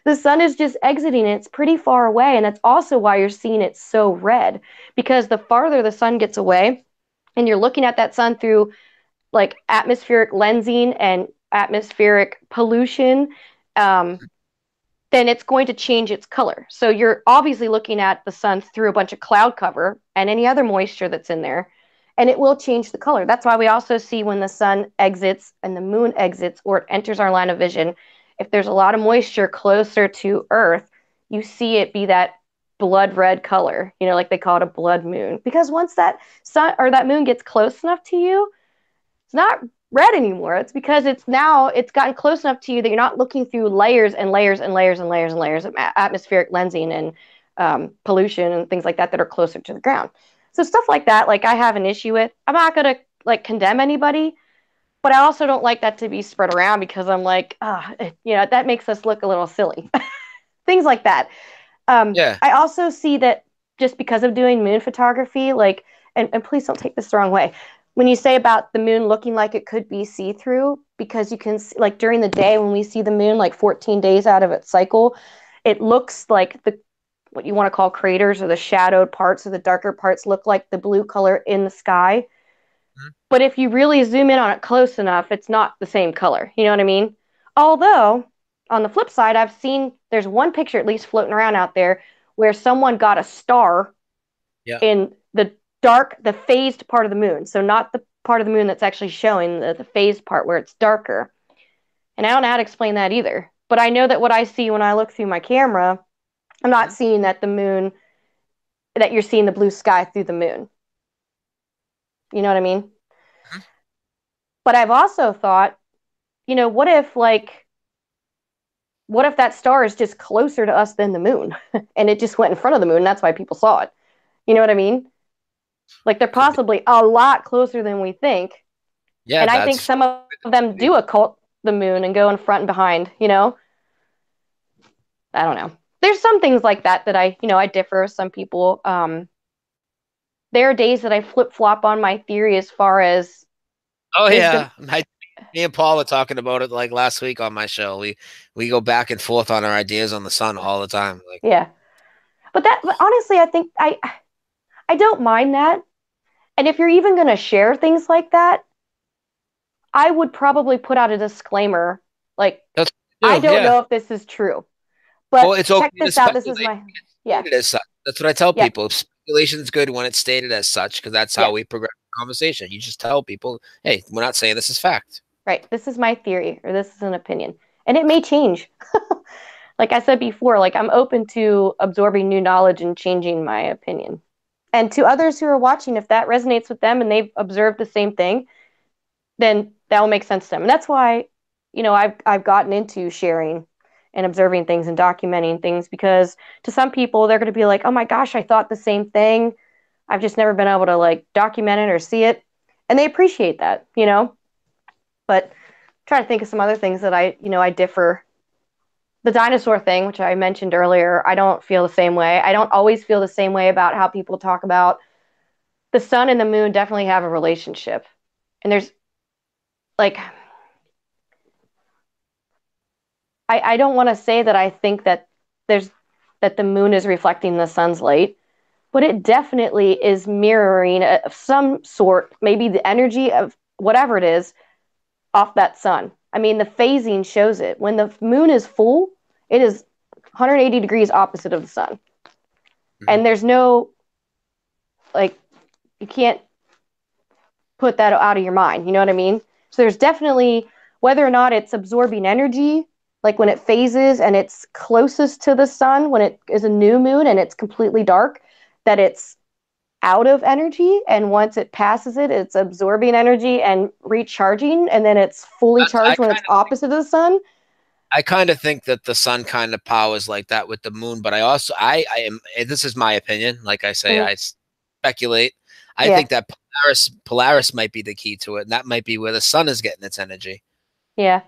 the sun is just exiting. It's pretty far away. And that's also why you're seeing it so red, because the farther the sun gets away and you're looking at that sun through like atmospheric lensing and atmospheric pollution, then it's going to change its color. So you're obviously looking at the sun through a bunch of cloud cover and any other moisture that's in there, and it will change the color. That's why we also see when the sun exits and the moon exits, or it enters our line of vision, if there's a lot of moisture closer to Earth, you see it be that blood red color, like they call it a blood moon. Because once that sun or that moon gets close enough to you, it's not red anymore. It's because it's gotten close enough to you that you're not looking through layers and layers and layers and layers and layers of atmospheric lensing and pollution and things like that are closer to the ground. So stuff like that, like I have an issue with. I'm not going to like condemn anybody, but I also don't like that to be spread around, because I'm like, that makes us look a little silly. Things like that. I also see that just because of doing moon photography, like, and please don't take this the wrong way, when you say about the moon looking like it could be see-through, because you can see, like during the day when we see the moon like 14 days out of its cycle, it looks like what you want to call craters, or the shadowed parts or the darker parts look like the blue color in the sky. Mm-hmm. But if you really zoom in on it close enough, it's not the same color. You know what I mean? Although, on the flip side, I've seen there's one picture at least floating around out there where someone got a star in the phased part of the moon. So not the part of the moon that's actually showing, the phased part where it's darker. And I don't know how to explain that either. But I know that what I see when I look through my camera, I'm not seeing that that you're seeing the blue sky through the moon. You know what I mean? Mm-hmm. But I've also thought, what if that star is just closer to us than the moon and it just went in front of the moon, and that's why people saw it? You know what I mean? Like they're possibly a lot closer than we think. Yeah. And I think some of them do occult the moon and go in front and behind, I don't know. There's some things like that I differ with some people. There are days that I flip-flop on my theory as far as... Oh, yeah. Me and Paul were talking about it like last week on my show. We go back and forth on our ideas on the sun all the time. But honestly, I think I don't mind that. And if you're even going to share things like that, I would probably put out a disclaimer. Like, I don't know if this is true. But it's okay this out. This is my... That's what I tell people. Speculation is good when it's stated as such, because that's how we progress the conversation. You just tell people, hey, we're not saying this is fact. Right. This is my theory, or this is an opinion. And it may change. Like I said before, like I'm open to absorbing new knowledge and changing my opinion. And to others who are watching, if that resonates with them and they've observed the same thing, then that will make sense to them. And that's why, I've gotten into sharing and observing things and documenting things, because to some people, they're going to be like, oh my gosh, I thought the same thing. I've just never been able to like document it or see it. And they appreciate that, But I'm trying to think of some other things that I differ. The dinosaur thing, which I mentioned earlier, I don't feel the same way. I don't always feel the same way about how people talk about the sun and the moon definitely have a relationship. And there's like, I don't want to say that I think that that the moon is reflecting the sun's light, but it definitely is mirroring of some sort, maybe the energy of whatever it is off that sun. I mean, the phasing shows it. When the moon is full, it is 180 degrees opposite of the sun. Mm-hmm. And there's no, you can't put that out of your mind. You know what I mean? So there's definitely, whether or not it's absorbing energy, like when it phases and it's closest to the sun, when it is a new moon and it's completely dark, that it's out of energy, and once it passes it, it's absorbing energy and recharging, and then it's fully charged when it's opposite of the sun. I kind of think that the sun kind of powers like that with the moon, but I also I am, this is my opinion, like I say, I speculate. I think that Polaris might be the key to it, and that might be where the sun is getting its energy. Yeah.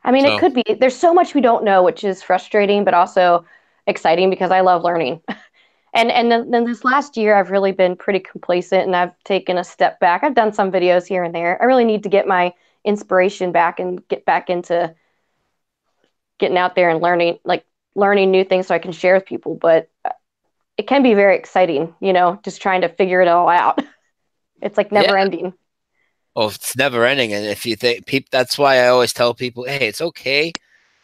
I mean, it could be. There's so much we don't know, which is frustrating, but also exciting because I love learning. And then this last year, I've really been pretty complacent, and I've taken a step back. I've done some videos here and there. I really need to get my inspiration back and get back into getting out there and learning new things so I can share with people. But it can be very exciting, just trying to figure it all out. It's like never ending. Oh, it's never ending. And if you think that's why I always tell people, hey, it's okay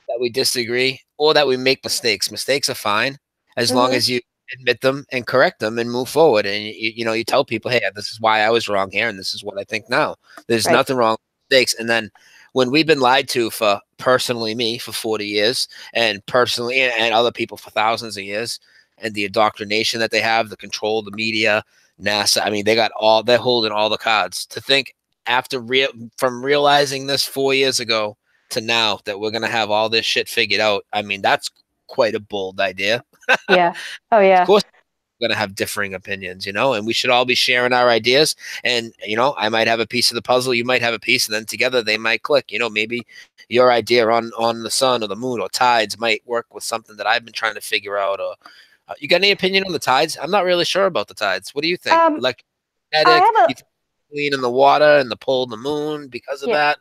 that we disagree or that we make mistakes. Mistakes are fine as long as you admit them and correct them and move forward. And you tell people, hey, this is why I was wrong here, and this is what I think now. There's nothing wrong with mistakes. And then when we've been lied to for personally me for 40 years and personally and other people for thousands of years, and the indoctrination that they have, the control of the media, NASA, I mean, they're holding all the cards. To think from realizing this 4 years ago to now that we're going to have all this shit figured out, I mean, that's quite a bold idea. Yeah. Oh, yeah. Of course, we're going to have differing opinions, and we should all be sharing our ideas. And, I might have a piece of the puzzle, you might have a piece, and then together they might click. Maybe your idea on the sun or the moon or tides might work with something that I've been trying to figure out. Or you got any opinion on the tides? I'm not really sure about the tides. What do you think? Lean in the water and the pull of the moon because of that?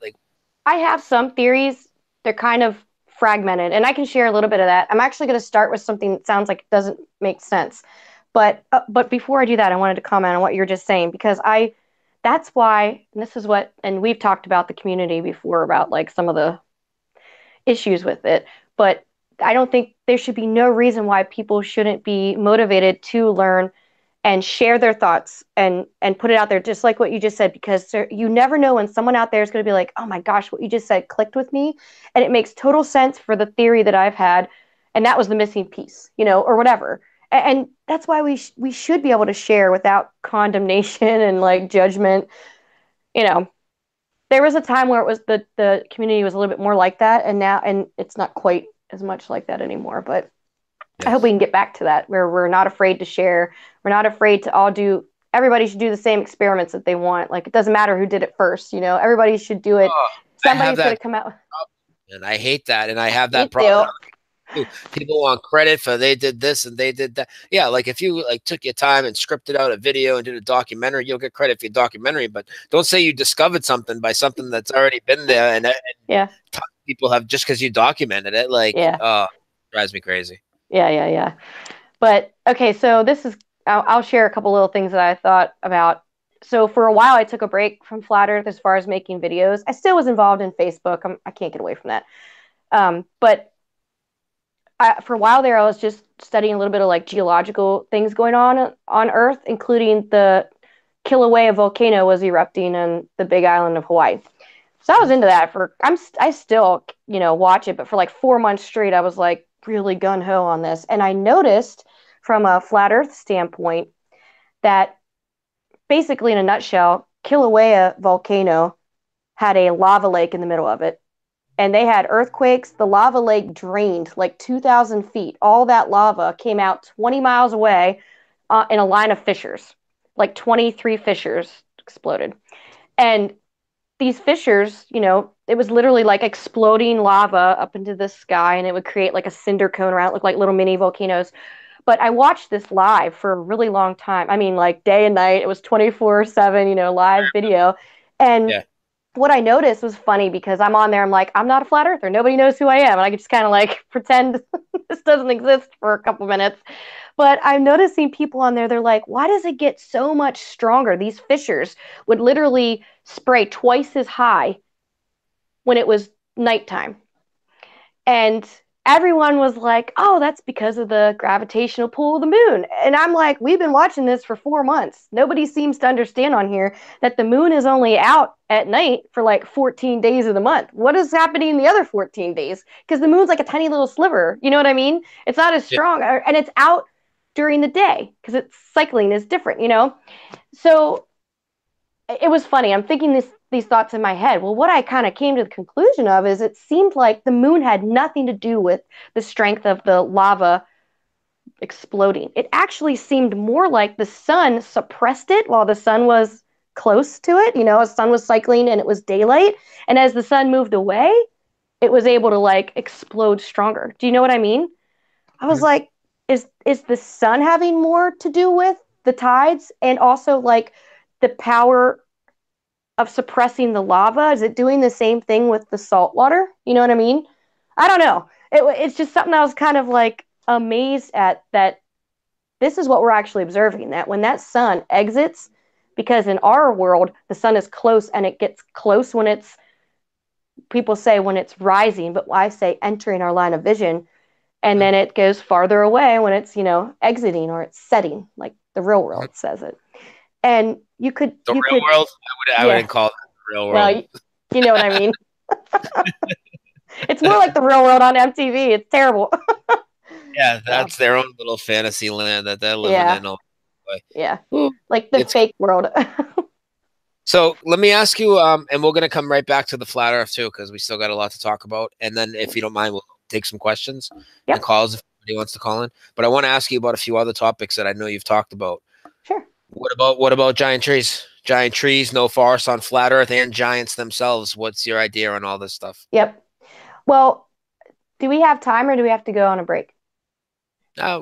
I have some theories. They're kind of fragmented, and I can share a little bit of that. I'm actually going to start with something that sounds like it doesn't make sense. But before I do that, I wanted to comment on what you're just saying, because that's why, and this is what, and we've talked about the community before about some of the issues with it, but I don't think there should be no reason why people shouldn't be motivated to learn and share their thoughts and put it out there, just like what you just said, because you never know when someone out there is going to be like, oh my gosh, what you just said clicked with me. And it makes total sense for the theory that I've had. And that was the missing piece, or whatever. And that's why we should be able to share without condemnation and judgment. There was a time where it was the community was a little bit more like that. And it's not quite as much like that anymore, but I hope we can get back to that, where we're not afraid to share. We're not afraid to everybody should do the same experiments that they want. It doesn't matter who did it first, everybody should do it. Somebody's going to come out. And I hate that. And I have that problem. People want credit for they did this and they did that. Yeah. If you took your time and scripted out a video and did a documentary, you'll get credit for your documentary, but don't say you discovered something by something that's already been there. And people have, just because you documented it, drives me crazy. Yeah. But okay, so I'll share a couple little things that I thought about. So for a while, I took a break from Flat Earth as far as making videos. I still was involved in Facebook. I can't get away from that. But for a while there, I was just studying a little bit of geological things going on Earth, including the Kilauea volcano was erupting on the Big Island of Hawaii. So I was into that I still, watch it, but for 4 months straight, I was really gung-ho on this. And I noticed from a Flat Earth standpoint that basically, in a nutshell, Kilauea volcano had a lava lake in the middle of it. And they had earthquakes. The lava lake drained 2,000 feet. All that lava came out 20 miles away in a line of fissures. 23 fissures exploded. And these fissures, it was literally exploding lava up into the sky, and it would create a cinder cone around it, look like little mini volcanoes. But I watched this live for a really long time. I mean, day and night. It was 24/7, live video. And what I noticed was funny, because I'm on there. I'm I'm not a flat earther. Nobody knows who I am. And I could just kind of pretend this doesn't exist for a couple minutes. But I'm noticing people on there, they're why does it get so much stronger? These fissures would literally spray twice as high when it was nighttime. And everyone was oh, that's because of the gravitational pull of the moon. And I'm we've been watching this for 4 months. Nobody seems to understand on here that the moon is only out at night for 14 days of the month. What is happening the other 14 days? Because the moon's a tiny little sliver. You know what I mean? It's not as strong. And it's out during the day because its cycling is different, So it was funny. I'm thinking these thoughts in my head. Well, what I kind of came to the conclusion of is it seemed like the moon had nothing to do with the strength of the lava exploding. It actually seemed more like the sun suppressed it while the sun was close to it. The sun was cycling and it was daylight. And as the sun moved away, it was able to like explode stronger. Do you know what I mean? I was like, is the sun having more to do with the tides and also like the power of suppressing the lava? Is it doing the same thing with the salt water? You know what I mean? I don't know. It's just something I was kind of like amazed at, that this is what we're actually observing, that when that sun exits, because in our world, the sun is close and it gets close when it's, people say when it's rising, but I say entering our line of vision. And then it goes farther away when it's, exiting or it's setting, like the real world says it. And you could... The real world? I wouldn't call it the real world. Well, you know what I mean? It's more like the real world on MTV. It's terrible. Yeah, that's their own little fantasy land that they're living in. Yeah, like the fake world. So let me ask you, and we're going to come right back to the flat earth too, because we still got a lot to talk about. And then if you don't mind, we'll take some questions and calls if anybody wants to call in. But I want to ask you about a few other topics that I know you've talked about. Sure. What about giant trees? Giant trees, no forests on flat earth, and giants themselves. What's your idea on all this stuff? Yep. Well, do we have time or do we have to go on a break?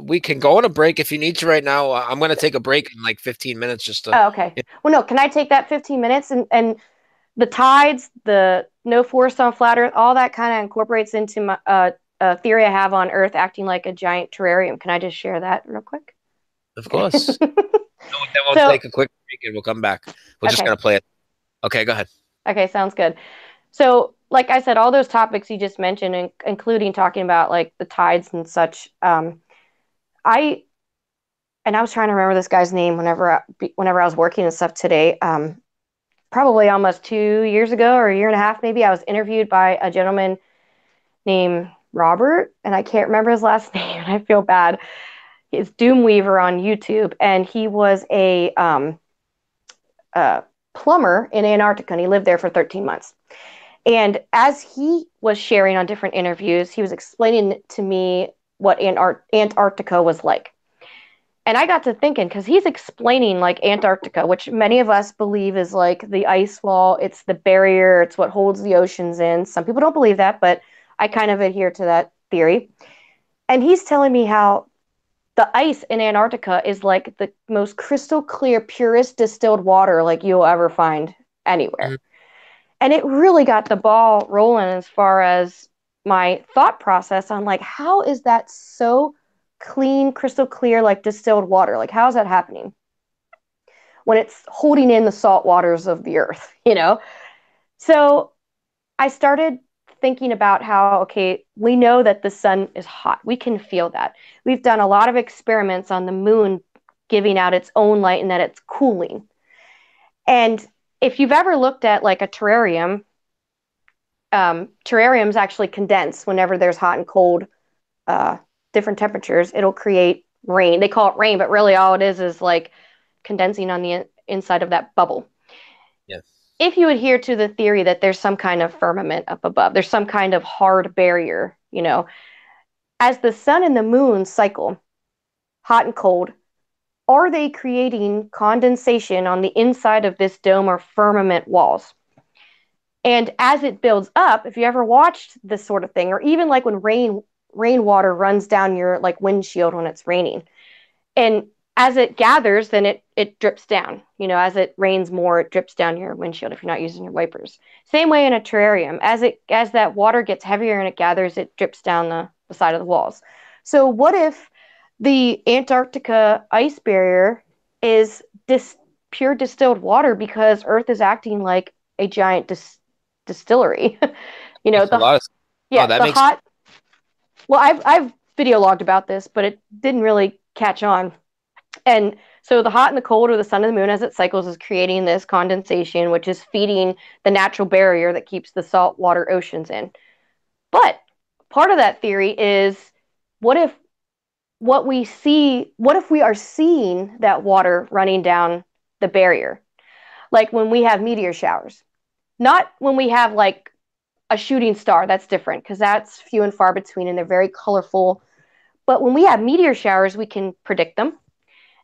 We can go on a break if you need to right now. I'm going to take a break in like 15 minutes just to... Oh, okay. Well, no, can I take that 15 minutes and the tides, the no forest on flat earth, all that kind of incorporates into my a theory I have on Earth acting like a giant terrarium. Can I just share that real quick? Of course. Then we'll take a quick break and we'll come back. We're just going to play it. Okay, go ahead. Okay, sounds good. So, like I said, all those topics you just mentioned, including talking about like the tides and such, I was trying to remember this guy's name whenever I was working and stuff today. Probably almost 2 years ago or a year and a half, maybe, I was interviewed by a gentleman named Robert, and I can't remember his last name, and I feel bad. He's Doomweaver on YouTube, and he was a plumber in Antarctica, and he lived there for 13 months. And as he was sharing on different interviews, he was explaining to me what Antarctica was like. And I got to thinking, because he's explaining like Antarctica, which many of us believe is like the ice wall. It's the barrier. It's what holds the oceans in. Some people don't believe that, but I kind of adhere to that theory. And he's telling me how the ice in Antarctica is like the most crystal clear, purest distilled water like you'll ever find anywhere. Mm-hmm. And it really got the ball rolling as far as my thought process on like, how is that so clean, crystal clear, like distilled water? Like, how is that happening when it's holding in the salt waters of the earth, So I started thinking about how, okay, we know that the sun is hot. We can feel that. We've done a lot of experiments on the moon giving out its own light and that it's cooling. And if you've ever looked at like a terrarium, terrariums actually condense whenever there's hot and cold, different temperatures. It'll create rain. They call it rain, but really all it is like condensing on the inside of that bubble. Yes. If you adhere to the theory that there's some kind of firmament up above, there's some kind of hard barrier, as the sun and the moon cycle, hot and cold, are they creating condensation on the inside of this dome or firmament walls? And as it builds up, if you ever watched this sort of thing, or even like when rainwater runs down your like windshield when it's raining, and as it gathers, then it drips down. As it rains more, it drips down your windshield if you're not using your wipers. Same way in a terrarium. As that water gets heavier and it gathers, it drips down the side of the walls. So what if the Antarctica ice barrier is pure distilled water because Earth is acting like a giant distillery? I've video logged about this, but it didn't really catch on. And so the hot and the cold, or the sun and the moon as it cycles, is creating this condensation, which is feeding the natural barrier that keeps the saltwater oceans in. But part of that theory is, what if we are seeing that water running down the barrier? Like when we have meteor showers. Not when we have like a shooting star. That's different, because that's few and far between and they're very colorful. But when we have meteor showers, we can predict them.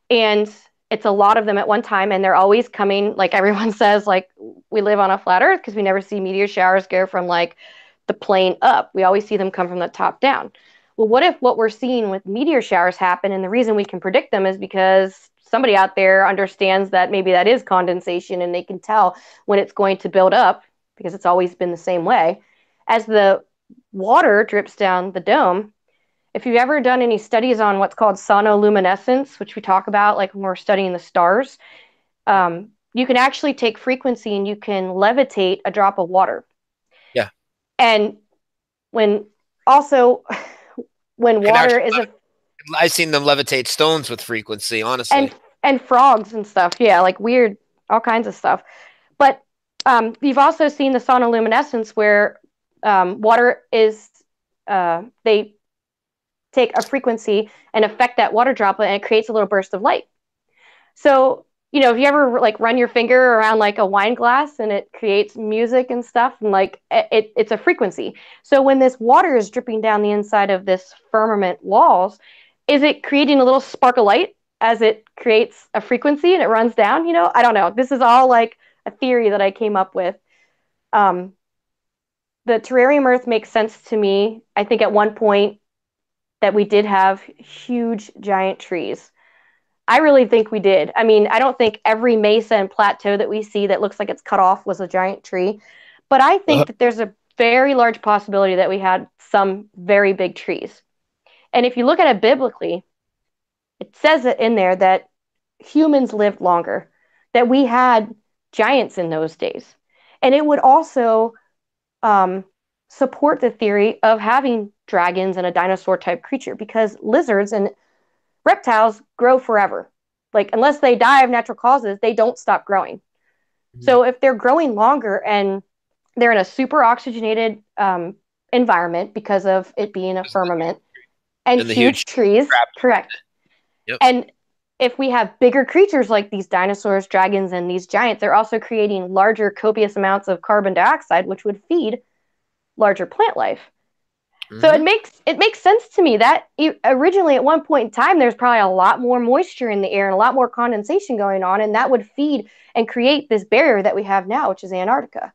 And it's a lot of them at one time, and they're always coming, like everyone says, like we live on a flat earth because we never see meteor showers go from like the plane up. We always see them come from the top down. Well, what if what we're seeing with meteor showers happen, and the reason we can predict them is because somebody out there understands that maybe that is condensation, and they can tell when it's going to build up, because it's always been the same way. As the water drips down the dome, if you've ever done any studies on what's called sonoluminescence, which we talk about like when we're studying the stars, you can actually take frequency and you can levitate a drop of water. Yeah. And when water is I've seen them levitate stones with frequency, honestly. And frogs and stuff. Yeah, like weird, all kinds of stuff. But you've also seen the sonoluminescence where water is, they take a frequency and affect that water droplet, and it creates a little burst of light. So, you know, if you ever like run your finger around like a wine glass and it creates music and stuff, and like it's a frequency. So when this water is dripping down the inside of this firmament walls, is it creating a little spark of light as it creates a frequency and it runs down? You know, I don't know. This is all like a theory that I came up with. The terrarium Earth makes sense to me. I think at one point that we did have huge giant trees. I really think we did. I mean, I don't think every mesa and plateau that we see that looks like it's cut off was a giant tree, but I think that there's a very large possibility that we had some very big trees. And if you look at it biblically, it says it in there that humans lived longer, that we had giants in those days. And it would also support the theory of having dragons and a dinosaur type creature, because lizards and reptiles grow forever. Like, unless they die of natural causes, they don't stop growing. Mm-hmm. So if they're growing longer and they're in a super oxygenated environment because of it being a firmament and huge trees, correct. Yep. And if we have bigger creatures like these dinosaurs, dragons, and these giants, they're also creating larger copious amounts of carbon dioxide, which would feed larger plant life. Mm-hmm. So it makes sense to me that originally at one point in time, there's probably a lot more moisture in the air and a lot more condensation going on, and that would feed and create this barrier that we have now, which is Antarctica.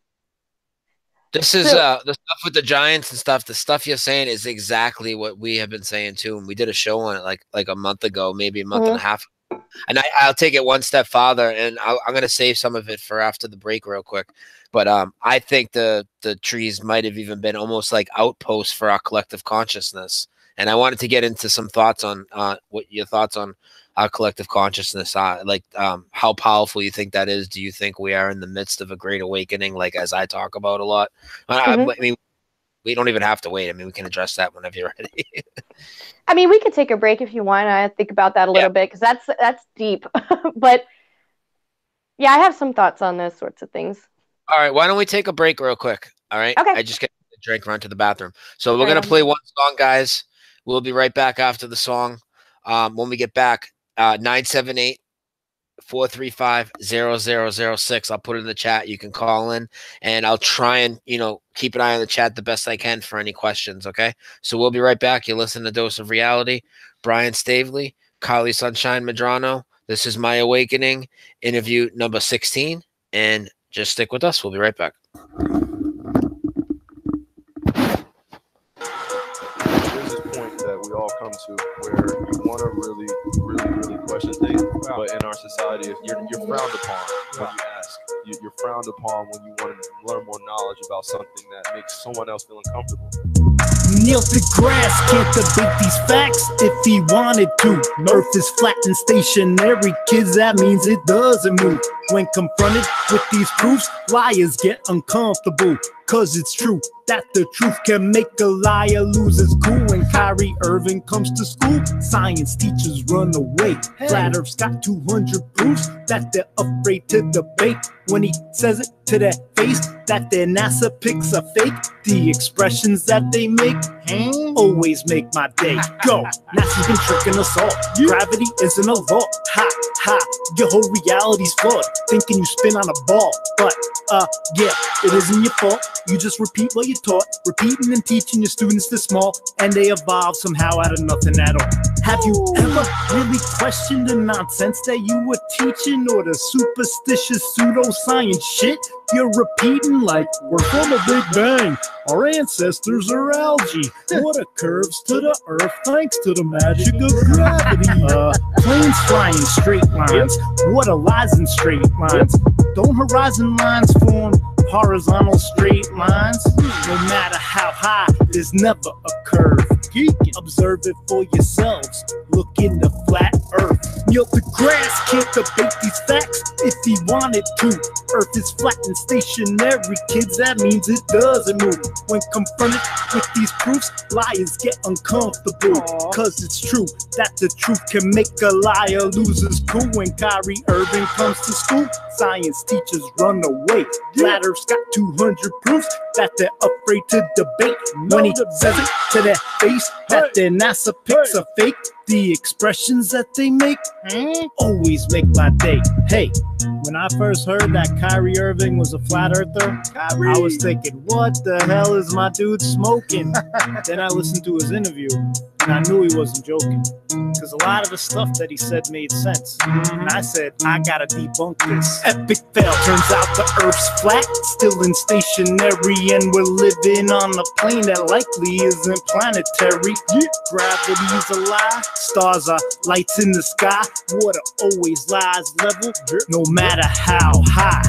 This is the stuff with the giants and stuff. The stuff you're saying is exactly what we have been saying too, and we did a show on it like a month ago, maybe a month and a half. And I'll take it one step farther, and I'm going to save some of it for after the break real quick. But I think the trees might have even been almost like outposts for our collective consciousness. And I wanted to get into some thoughts on what your thoughts on our collective consciousness are, like how powerful you think that is. Do you think we are in the midst of a great awakening, like as I talk about a lot? I mean, we don't even have to wait. I mean, we can address that whenever you're ready. I mean, we could take a break if you want. I think about that a little bit, because that's deep. But yeah, I have some thoughts on those sorts of things. All right, why don't we take a break real quick? All right. Okay. I just get a drink, run to the bathroom. So we're gonna play one song, guys. We'll be right back after the song. When we get back, 978-435-0006. I'll put it in the chat. You can call in, and I'll try and keep an eye on the chat the best I can for any questions. Okay. So we'll be right back. You listen to Dose of Reality. Brian Stavely, Karlee Sunshine Midrano. This is My Awakening, interview number 16, and just stick with us. We'll be right back. There's this point that we all come to where you want to really question things, but in our society, you're frowned upon when you ask. You're frowned upon when you want to learn more knowledge about something that makes someone else feel uncomfortable. Neil deGrasse can't debate these facts if he wanted to. Earth is flat and stationary, kids, that means it doesn't move. When confronted with these proofs, liars get uncomfortable. Cause it's true that the truth can make a liar lose his cool. When Kyrie Irving comes to school, science teachers run away. Flat Earth's got 200 proofs that they're afraid to debate. When he says it to their face that their NASA pics are fake, the expressions that they make always make my day. Go, NASA's been tricking us all. Gravity isn't a law. Ha, ha, your whole reality's flawed. Thinking you spin on a ball, but Yeah, it isn't your fault. You just repeat what you taught, repeating and teaching your students this small, and they evolve somehow out of nothing at all. Have you ever really questioned the nonsense that you were teaching, or the superstitious pseudoscience shit you're repeating? Like, we're from a Big Bang, our ancestors are algae, water curves to the earth thanks to the magic of gravity. Planes flying straight lines, water lies in straight lines. Don't horizon lines form horizontal straight lines? No matter how high, there's never a curve. Observe it for yourselves. Look in the flat earth. Neil deGrasse can't debate these facts if he wanted to. Earth is flat and stationary, kids, that means it doesn't move. When confronted with these proofs, liars get uncomfortable. Cause it's true that the truth can make a liar lose his cool. When Kyrie Irving comes to school, science teachers run away. Flat Earth's got 200 proofs that they're afraid to debate. When he says it to their face that their NASA pics are fake, the expressions that they make always make my day. Hey, when I first heard that Kyrie Irving was a flat earther, I was thinking, what the hell is my dude smoking? Then I listened to his interview, and I knew he wasn't joking, because a lot of the stuff that he said made sense. And I said, I gotta debunk this. Epic fail. Turns out the Earth's flat, still in stationary, and we're living on a plane that likely isn't planetary. Gravity's a lie. Stars are lights in the sky. Water always lies level, no matter how high.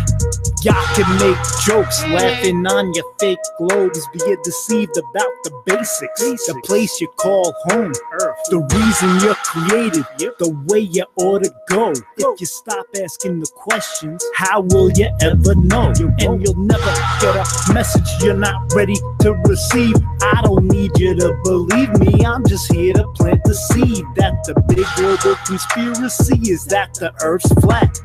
Y'all can make jokes, laughing on your fake globes, but you're deceived about the basics. The place you call home, Earth. The reason you're created, the way you ought to go. If you stop asking the questions, how will you ever know? And you'll never get a message you're not ready to receive. I don't need you to believe me, I'm just here to plant the seed that the big global conspiracy is that the Earth's flat.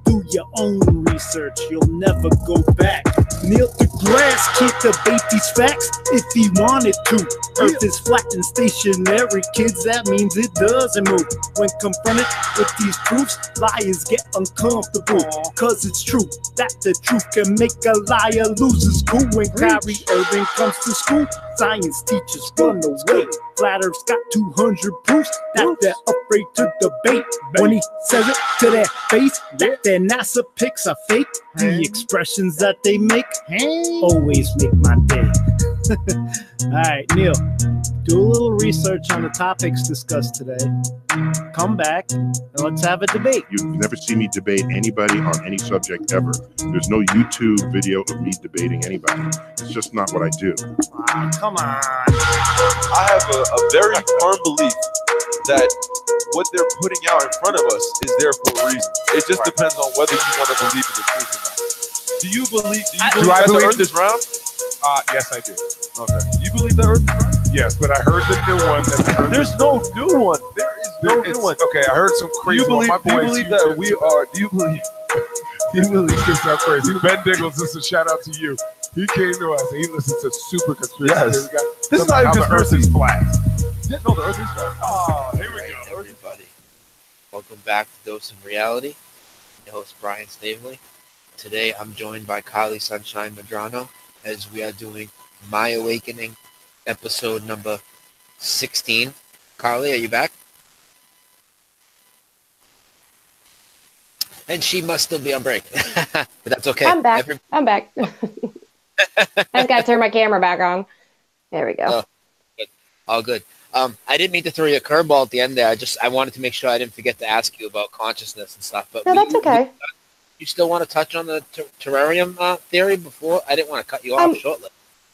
Do your own research, you'll never go back. Neil deGrasse can't debate these facts if he wanted to. Earth is flat and stationary, kids, that means it doesn't move. When confronted with these proofs, liars get uncomfortable. Cause it's true that the truth can make a liar lose his cool. When Kyrie Irving comes to school, science teachers run away. Flat Earth's got 200 proofs that they're afraid to debate. When he says it to their face that their NASA pics are fake, the expressions that they make always make my day. Alright, Neil, do a little research on the topics discussed today. Come back and let's have a debate. You've never seen me debate anybody on any subject ever. There's no YouTube video of me debating anybody. It's just not what I do. Come on. I have a very firm belief that what they're putting out in front of us is there for a reason. It just depends on whether you want to believe in the truth or not. Do you believe that the Earth is round? Yes, I do. Okay. You believe the Earth is round? Yes, but I heard the new one. There's no new one. There is no new one. Okay, I heard some crazy one. Do you believe that we are? Do you believe? He believes this stuff crazy. Ben Diggles, this is a shout out to you. He came to us and he listened to super conspiracy. Yes. This is not even conspiracy. The Earth is flat. No, the Earth is flat. Oh, here we go. Everybody, welcome back to Dose of Reality. Your host Brian Stavely. Today I'm joined by Karlee Sunshine Midrano as we are doing My Awakening, episode number 16. Karlee, are you back? And she must still be on break, but that's okay. I'm back. I'm back. I just got to turn my camera back on. There we go. Oh, good. All good. I didn't mean to throw you a curveball at the end there. I wanted to make sure I didn't forget to ask you about consciousness and stuff. But no, that's okay. You still want to touch on the terrarium theory before? I didn't want to cut you off shortly.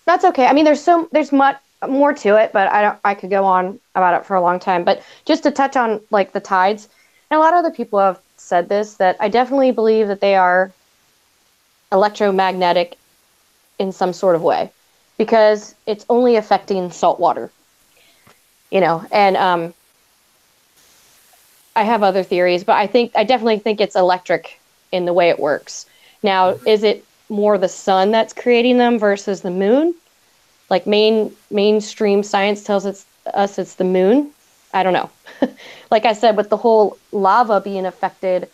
That's okay. I mean, there's much more to it, but I could go on about it for a long time. But just to touch on like the tides, and a lot of other people have said this, that I definitely believe that they are electromagnetic in some sort of way, because it's only affecting salt water, and I have other theories, but I definitely think it's electric in the way it works. Now, is it more the sun that's creating them versus the moon? Like mainstream science tells us it's the moon. I don't know. Like I said, with the whole lava being affected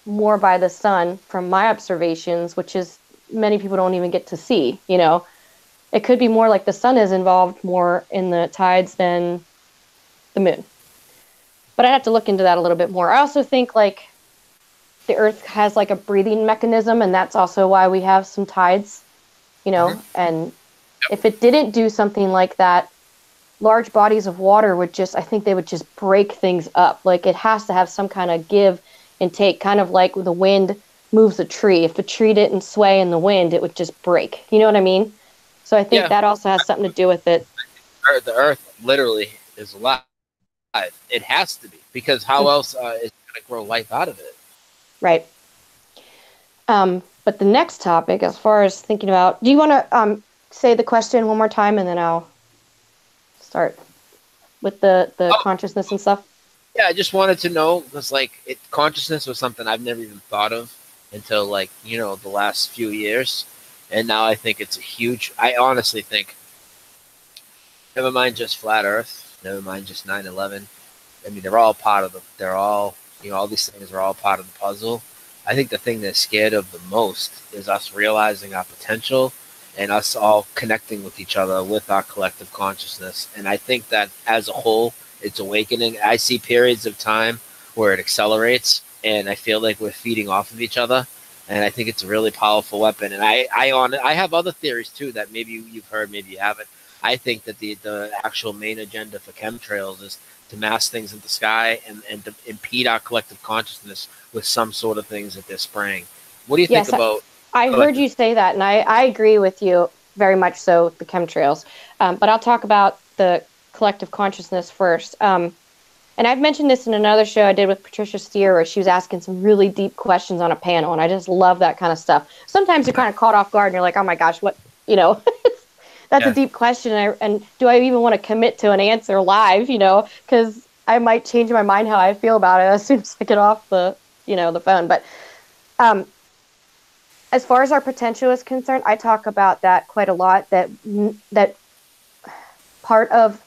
more by the sun from my observations, which is many people don't even get to see, you know. It could be more like the sun is involved more in the tides than the moon. But I'd have to look into that a little bit more. I also think like the Earth has like a breathing mechanism, and that's also why we have some tides, you know. And if it didn't do something like that, large bodies of water would just, I think they would just break things up. Like it has to have some kind of give and take, kind of like the wind moves a tree. If a tree didn't sway in the wind, it would just break. You know what I mean? So I think that also has something to do with it. The Earth literally is alive. It has to be, because how else is it going to grow life out of it? Right. But the next topic, as far as thinking about, do you want to say the question one more time, and then I'll start with the consciousness and stuff? Yeah, I just wanted to know, because like consciousness was something I've never even thought of until like, you know, the last few years. And now I think it's a huge, I honestly think, never mind just flat Earth, never mind just 9/11. I mean, they're all part of they're all, you know, all these things are all part of the puzzle. I think the thing they're scared of the most is us realizing our potential and us all connecting with each other with our collective consciousness. And I think that as a whole, it's awakening. I see periods of time where it accelerates, and I feel like we're feeding off of each other. And I think it's a really powerful weapon. And I have other theories too that maybe you've heard, maybe you haven't. I think that the actual main agenda for chemtrails is to mass things in the sky and to impede our collective consciousness with some sort of things that they're spraying. What do you think about? I heard you say that, and I agree with you very much so with the chemtrails. But I'll talk about the collective consciousness first. And I've mentioned this in another show I did with Patricia Steer, where she was asking some really deep questions on a panel, and I just love that kind of stuff. Sometimes you're kind of caught off guard, and you're like, oh my gosh, what, you know, that's a deep question, and do I even want to commit to an answer live, you know, because I might change my mind how I feel about it as soon as I get off the, you know, the phone. But as far as our potential is concerned, I talk about that quite a lot, that part of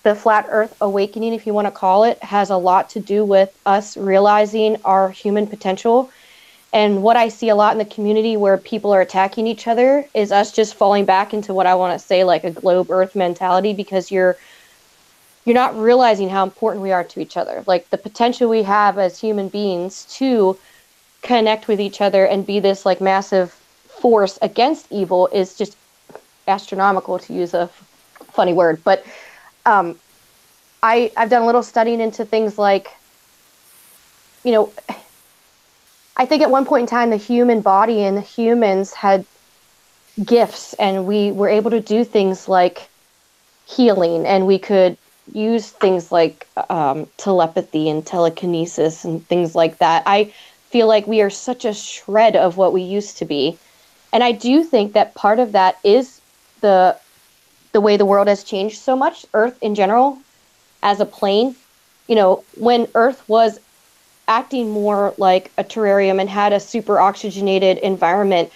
the flat earth awakening, if you want to call it, has a lot to do with us realizing our human potential. And what I see a lot in the community where people are attacking each other is us just falling back into what I want to say, like a globe earth mentality, because you're not realizing how important we are to each other. Like the potential we have as human beings to connect with each other and be this like massive force against evil is just astronomical, to use a funny word. But I've done a little studying into things like, you know, I think at one point in time, the human body and the humans had gifts, and we were able to do things like healing, and we could use things like telepathy and telekinesis and things like that. I feel like we are such a shred of what we used to be. And I do think that part of that is the way the world has changed so much, Earth in general, as a plane. You know, when Earth was acting more like a terrarium and had a super oxygenated environment,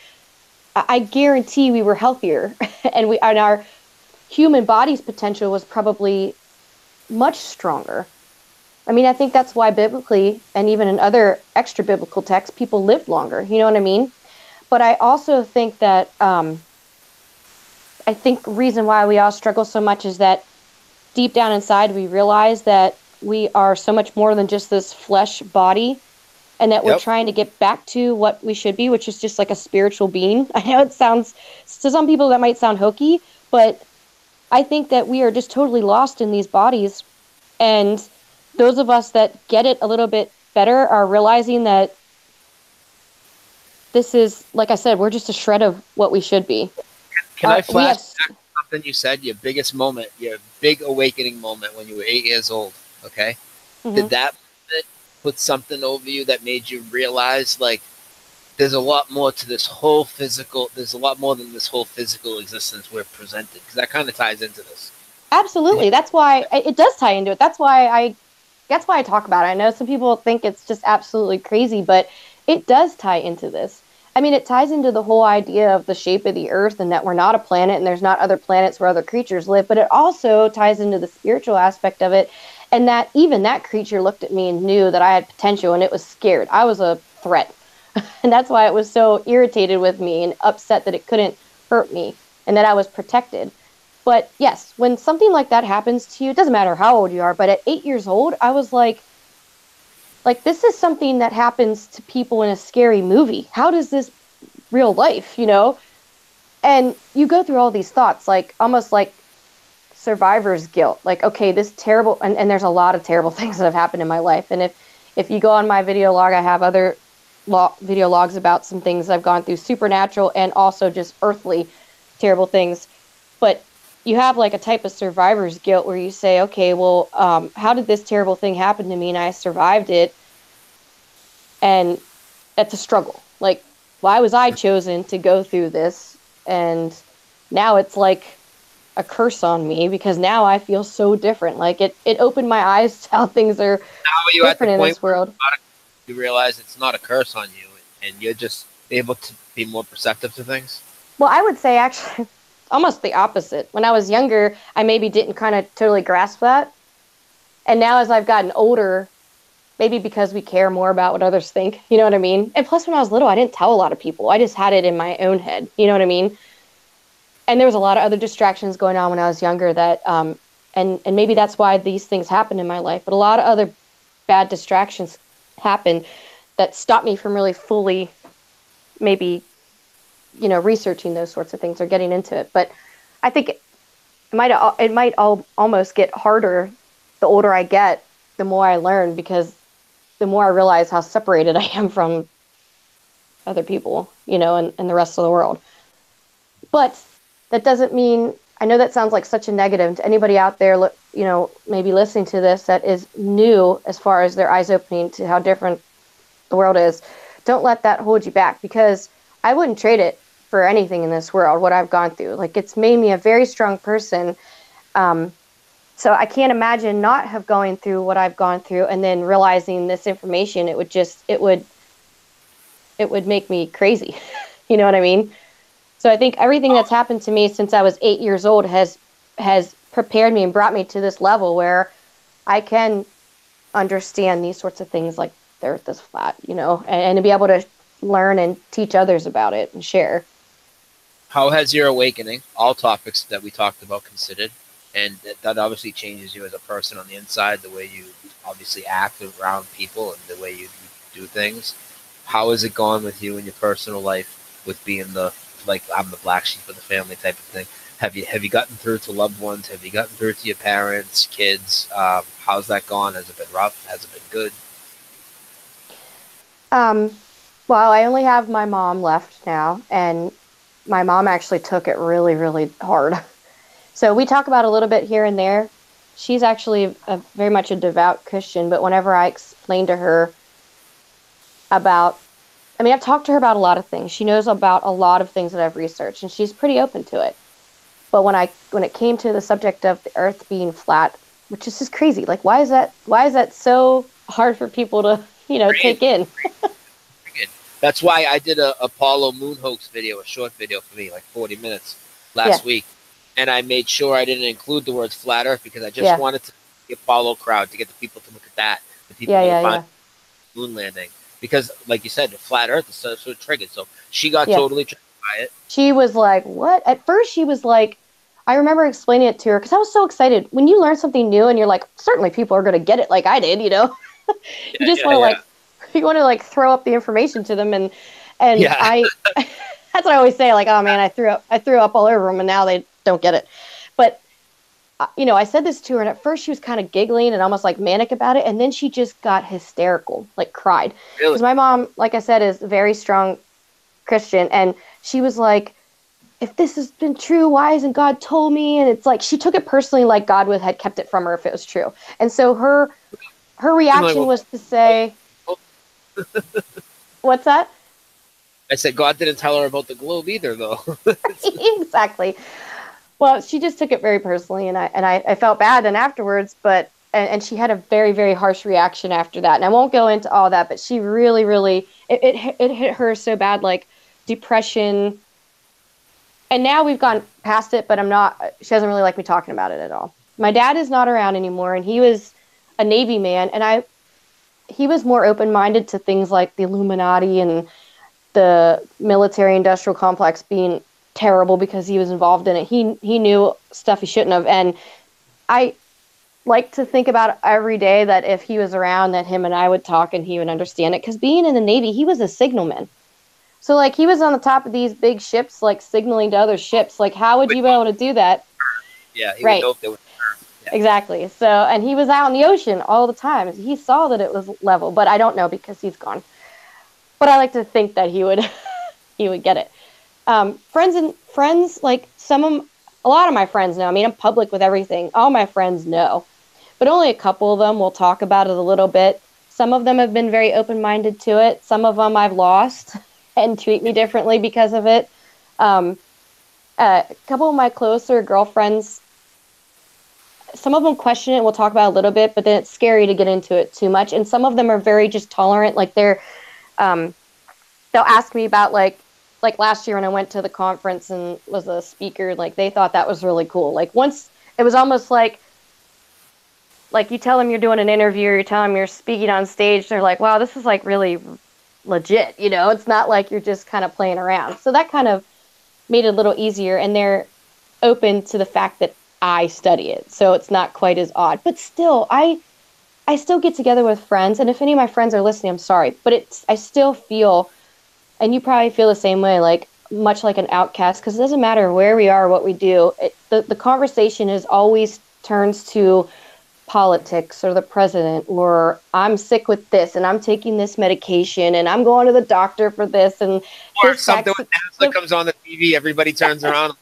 I guarantee we were healthier. and our human body's potential was probably much stronger. I mean, I think that's why biblically, and even in other extra biblical texts, people lived longer. You know what I mean? But I also think that I think the reason why we all struggle so much is that deep down inside, we realize that we are so much more than just this flesh body, and that we're trying to get back to what we should be, which is just like a spiritual being. I know it sounds, to some people that might sound hokey, but I think that we are just totally lost in these bodies. And those of us that get it a little bit better are realizing that this is, like I said, we're just a shred of what we should be. Can I flash back something you said, your biggest moment, your big awakening moment when you were 8 years old, okay? Mm-hmm. Did that put something over you that made you realize, like, there's a lot more to this whole physical, there's a lot more than this whole physical existence we're presented? Because that kind of ties into this. Absolutely. That's why it does tie into it. That's why I talk about it. I know some people think it's just absolutely crazy, but it does tie into this. I mean, it ties into the whole idea of the shape of the earth and that we're not a planet and there's not other planets where other creatures live, but it also ties into the spiritual aspect of it, and that even that creature looked at me and knew that I had potential, and it was scared. I was a threat. And that's why it was so irritated with me and upset that it couldn't hurt me and that I was protected. But yes, when something like that happens to you, it doesn't matter how old you are, but at 8 years old, I was like, this is something that happens to people in a scary movie. How does this real life, you know? And you go through all these thoughts, like almost like survivor's guilt. Like, okay, this terrible, and there's a lot of terrible things that have happened in my life. And if you go on my video log, I have other video logs about some things I've gone through, supernatural and also just earthly terrible things. But you have like a type of survivor's guilt where you say, okay, well, how did this terrible thing happen to me and I survived it? And it's a struggle. Like, why was I chosen to go through this? And now it's like a curse on me because now I feel so different. Like it opened my eyes to how things are different in this world. You realize it's not a curse on you and you're just able to be more perceptive to things? Well, I would say actually almost the opposite. When I was younger, I maybe didn't kind of totally grasp that. And now as I've gotten older, maybe because we care more about what others think, you know what I mean? And plus when I was little, I didn't tell a lot of people. I just had it in my own head, you know what I mean? And there was a lot of other distractions going on when I was younger that, and maybe that's why these things happened in my life. But a lot of other bad distractions happened that stopped me from really fully maybe, you know, researching those sorts of things or getting into it. But I think it might almost get harder the older I get, the more I learn, because the more I realize how separated I am from other people, you know, and the rest of the world. But that doesn't mean, I know that sounds like such a negative to anybody out there, you know, maybe listening to this that is new as far as their eyes opening to how different the world is. Don't let that hold you back, because I wouldn't trade it for anything in this world, what I've gone through. Like, it's made me a very strong person. So I can't imagine not have going through what I've gone through and then realizing this information. It would make me crazy. You know what I mean? So I think everything that's happened to me since I was 8 years old has prepared me and brought me to this level where I can understand these sorts of things, like the earth is flat, you know, and to be able to learn and teach others about it and share. How has your awakening, all topics that we talked about, considered, and that obviously changes you as a person on the inside, the way you obviously act around people and the way you do things. How has it gone with you in your personal life with being I'm the black sheep of the family type of thing? Have you gotten through to loved ones? Have you gotten through to your parents, kids? How's that gone? Has it been rough? Has it been good? Well, I only have my mom left now, and my mom actually took it really, really hard. So we talk about a little bit here and there. She's actually very much a devout Christian, but whenever I explain to her about, I've talked to her about a lot of things. She knows about a lot of things that I've researched, and she's pretty open to it. But when it came to the subject of the earth being flat, which is just crazy. Like, why is that so hard for people to, take in? That's why I did a Apollo moon hoax video, a short video for me, like 40 minutes last week. And I made sure I didn't include the words flat earth because I just wanted to the Apollo crowd to get the people to look at that. The people to find moon landing. Because, like you said, the flat earth is so triggered. So she got totally triggered by it. She was like, what? At first she was like, I remember explaining it to her because I was so excited. When you learn something new and you're like, certainly people are going to get it like I did, you just want to you want to throw up the information to them. And I, that's what I always say. Like, oh man, I threw up all over them and now they don't get it. But, I said this to her and at first she was kind of giggling and almost like manic about it. And then she just got hysterical, like cried. Because my mom, like I said, is a very strong Christian. And she was like, if this has been true, why hasn't God told me? And it's like, she took it personally, like God had kept it from her if it was true. And so her reaction was to say, what's that? I said, God didn't tell her about the globe either, though. Exactly. Well, she just took it very personally, and I felt bad then afterwards, but and she had a very, very harsh reaction after that. And I won't go into all that, but she really, really, it hit her so bad, like depression. And now we've gone past it, but she doesn't really like me talking about it at all. My dad is not around anymore, and he was a Navy man, and he was more open-minded to things like the Illuminati and the military industrial complex being terrible because he was involved in it. He knew stuff he shouldn't have. And I like to think about every day that if he was around, that him and I would talk and he would understand it. Because being in the Navy, he was a signalman. So, like, he was on the top of these big ships, like, signaling to other ships. Like, how would you be able to do that? Yeah, he Right. would know if they were. Yeah. Exactly. So, and he was out in the ocean all the time. He saw that it was level, but I don't know because he's gone. But I like to think that he would he would get it. Friends, like a lot of my friends know. I mean, I'm public with everything. All my friends know, but only a couple of them will talk about it a little bit. Some of them have been very open-minded to it. Some of them I've lost and treat me differently because of it. A couple of my closer girlfriends, some of them question it. We'll talk about it a little bit, but then it's scary to get into it too much. And some of them are very just tolerant. Like they'll ask me about like last year when I went to the conference and was a speaker, like they thought that was really cool. Like once it was almost like you tell them you're doing an interview or you tell them you're speaking on stage. They're like, wow, this is like really legit. You know, it's not like you're just kind of playing around. So that kind of made it a little easier. And they're open to the fact that I study it. So it's not quite as odd, but still, I still get together with friends. And if any of my friends are listening, I'm sorry, but I still feel, and you probably feel the same way, like much like an outcast, because it doesn't matter where we are, what we do. The conversation is always turns to politics or the president, or I'm sick with this and I'm taking this medication and I'm going to the doctor for this. And or something with NASA comes on the TV, everybody turns around.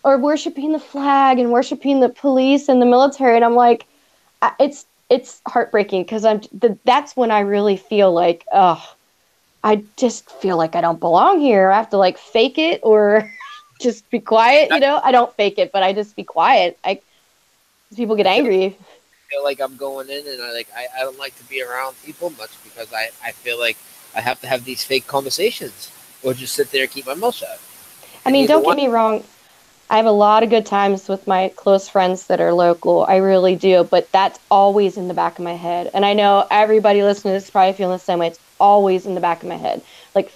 Or worshiping the flag and worshiping the police and the military. And I'm like, it's heartbreaking because that's when I really feel like, I just feel like I don't belong here. I have to like fake it or just be quiet. You know, I don't fake it, but I just be quiet. People get angry. I feel like I'm going in and I don't like to be around people much because I feel like I have to have these fake conversations or just sit there and keep my mouth shut. I mean, don't get me wrong. I have a lot of good times with my close friends that are local. I really do. But that's always in the back of my head. And I know everybody listening to this is probably feeling the same way. It's always in the back of my head. Like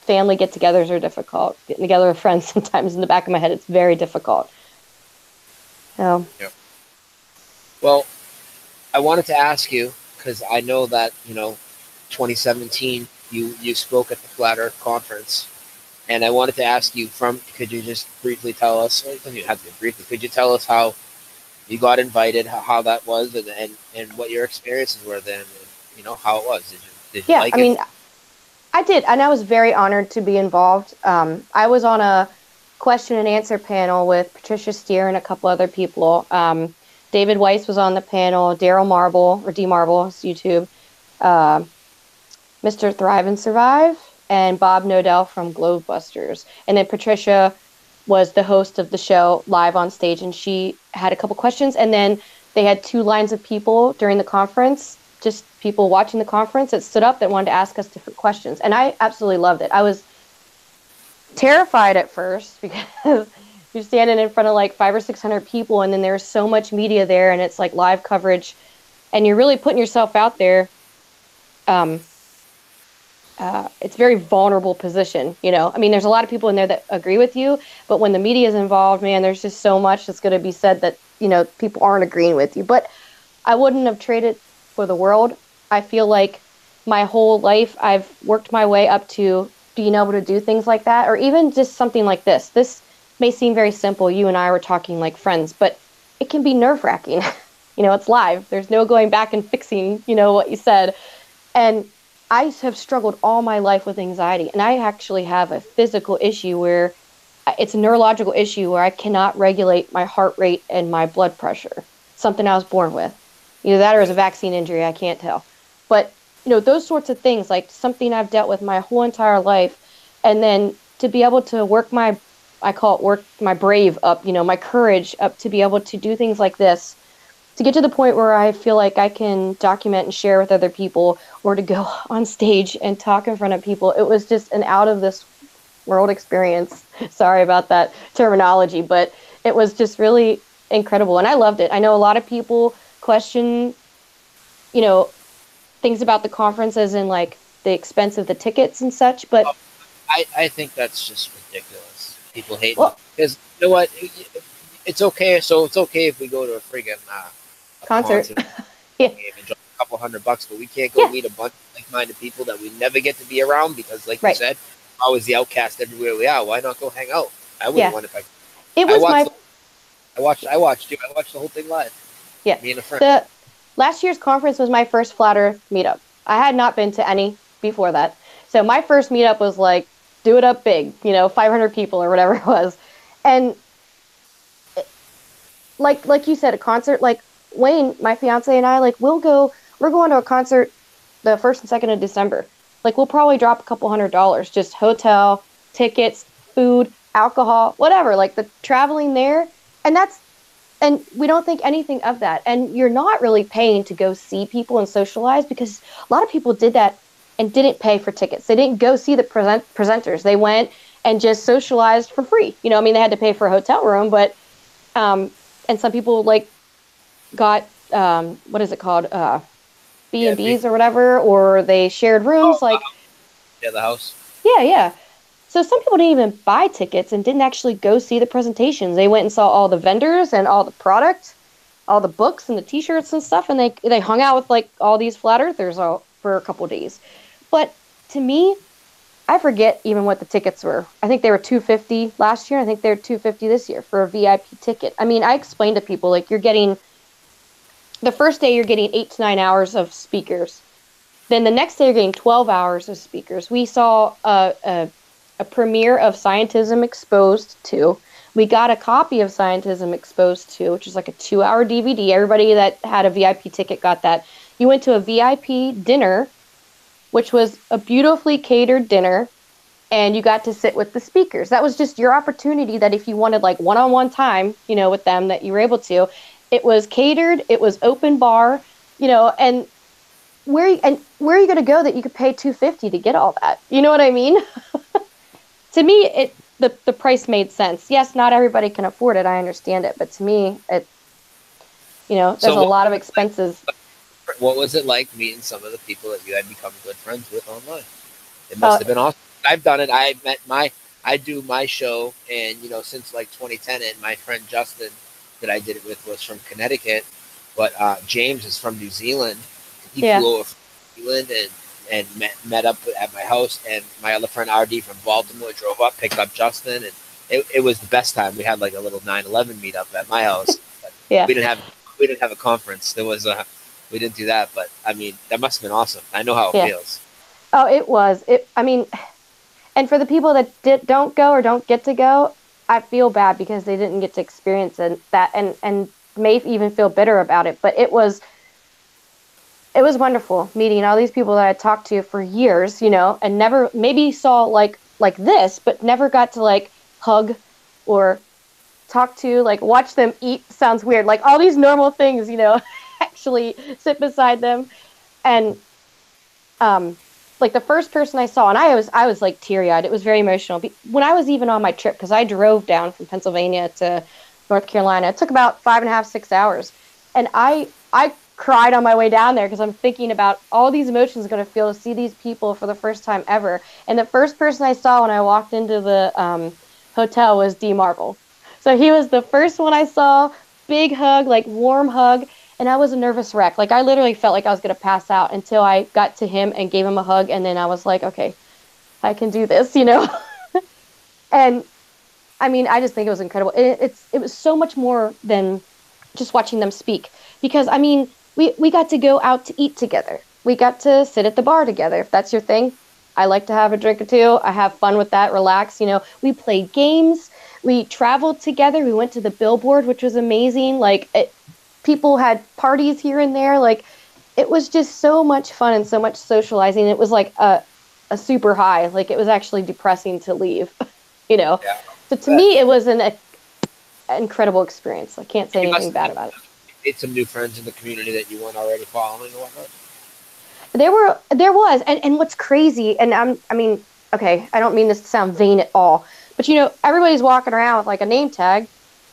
family get-togethers are difficult. Getting together with friends sometimes in the back of my head, it's very difficult. So. Yeah. Well, I wanted to ask you, because I know that, 2017, you spoke at the Flat Earth Conference. And I wanted to ask you could you just briefly tell us, or it doesn't have to be briefly, could you tell us how you got invited, how that was, and what your experiences were then, and, how it was? Did you like it? I mean, I did, and I was very honored to be involved. I was on a question and answer panel with Patricia Steer and a couple other people. David Weiss was on the panel, Daryl Marble, or D Marble, it's YouTube, Mr. Thrive and Survive, and Bob Nodell from Globebusters. And then Patricia was the host of the show live on stage, and she had a couple questions. And then they had two lines of people during the conference, just people watching the conference that stood up that wanted to ask us different questions. And I absolutely loved it. I was terrified at first because you're standing in front of like 500 or 600 people, and then there's so much media there, and it's like live coverage, and you're really putting yourself out there. It's a very vulnerable position, I mean, there's a lot of people in there that agree with you, but when the media is involved, man, there's just so much that's going to be said that, people aren't agreeing with you. But I wouldn't have traded for the world. I feel like my whole life I've worked my way up to being able to do things like that, or even just something like this. This may seem very simple. You and I were talking like friends, but it can be nerve-wracking. It's live. There's no going back and fixing, what you said. And I have struggled all my life with anxiety, and I actually have a physical issue where it's a neurological issue where I cannot regulate my heart rate and my blood pressure, something I was born with. Either that or as a vaccine injury, I can't tell. But, those sorts of things, like something I've dealt with my whole entire life, and then to be able to work my brave up, my courage up to be able to do things like this, to get to the point where I feel like I can document and share with other people, or to go on stage and talk in front of people. It was just an out of this world experience. Sorry about that terminology, but it was just really incredible. And I loved it. I know a lot of people question, things about the conference as in like the expense of the tickets and such. But I think that's just ridiculous. People hate it. Because you know what? It's okay. So it's okay if we go to a friggin' concert. Yeah. And drop a couple $100, but we can't go meet a bunch of like-minded people that we never get to be around because, like you said, we're always the outcast everywhere we are. Why not go hang out? I wouldn't want if I. It was I watched you. I watched the whole thing live. Yeah. Me and a friend. Last year's conference was my first Flat Earth meetup. I had not been to any before that. So my first meetup was like, do it up big, 500 people or whatever it was. And like you said, a concert, like Wayne, my fiance and I, like we're going to a concert the 1st and 2nd of December. Like we'll probably drop a couple $100, just hotel, tickets, food, alcohol, whatever, like the traveling there. And we don't think anything of that. And you're not really paying to go see people and socialize because a lot of people did that and didn't pay for tickets. They didn't go see the presenters. They went and just socialized for free. They had to pay for a hotel room, but, and some people like got, what is it called? B&Bs or whatever, or they shared rooms. The house. Yeah. So some people didn't even buy tickets and didn't actually go see the presentations. They went and saw all the vendors and all the product, all the books and the T-shirts and stuff, and they hung out with like all these flat earthers for a couple of days. But to me, I forget even what the tickets were. I think they were $250 last year. I think they're $250 this year for a VIP ticket. I mean, I explained to people like the first day you're getting 8 to 9 hours of speakers. Then the next day you're getting 12 hours of speakers. We saw a premiere of Scientism Exposed 2. We got a copy of Scientism Exposed 2, which is like a 2-hour DVD. Everybody that had a VIP ticket got that. You went to a VIP dinner, which was a beautifully catered dinner, and you got to sit with the speakers. That was just your opportunity that if you wanted like one-on-one time, with them, that you were able to. It was catered, it was open bar, and where are you going to go that you could pay $250 to get all that? You know what I mean? To me, the price made sense. Yes, not everybody can afford it. I understand it, but to me, there's a lot of expenses. What was it like meeting some of the people that you had become good friends with online? It must have been awesome. I've done it. I do my show, and since like 2010, and my friend Justin that I did it with was from Connecticut, but James is from New Zealand. He flew over from New Zealand and met up at my house, and my other friend RD from Baltimore drove up, picked up Justin, and it was the best time. We had like a little 9/11 meetup at my house. We didn't have a conference. We didn't do that, but I mean that must have been awesome. I know how it feels. Oh, it was. And for the people that don't go or don't get to go, I feel bad because they didn't get to experience that and may even feel bitter about it. But it was wonderful meeting all these people that I talked to for years, and never maybe saw like this, but never got to like hug or talk to, like watch them eat. Sounds weird. Like all these normal things, actually sit beside them. And like the first person I saw, and I was like teary-eyed. It was very emotional. When I was even on my trip, because I drove down from Pennsylvania to North Carolina, it took about 5.5, 6 hours. And I cried on my way down there because I'm thinking about all these emotions I'm going to feel to see these people for the first time ever. And the first person I saw when I walked into the hotel was D. Marvel. So he was the first one I saw, big hug, like warm hug. And I was a nervous wreck. Like I literally felt like I was going to pass out until I got to him and gave him a hug. And then I was like, okay, I can do this, And I mean, I just think it was incredible. It was so much more than just watching them speak, because I mean, we got to go out to eat together. We got to sit at the bar together. If that's your thing, I like to have a drink or two. I have fun with that, relax. We played games. We traveled together. We went to the Billboard, which was amazing. People had parties here and there. Like, it was just so much fun and so much socializing. It was like a super high. Like, it was actually depressing to leave, Yeah. So to me, it was an incredible experience. I can't say anything bad about it. Made some new friends in the community that you weren't already following or whatnot? There was. And what's crazy, and okay, I don't mean this to sound vain at all, but everybody's walking around with like a name tag,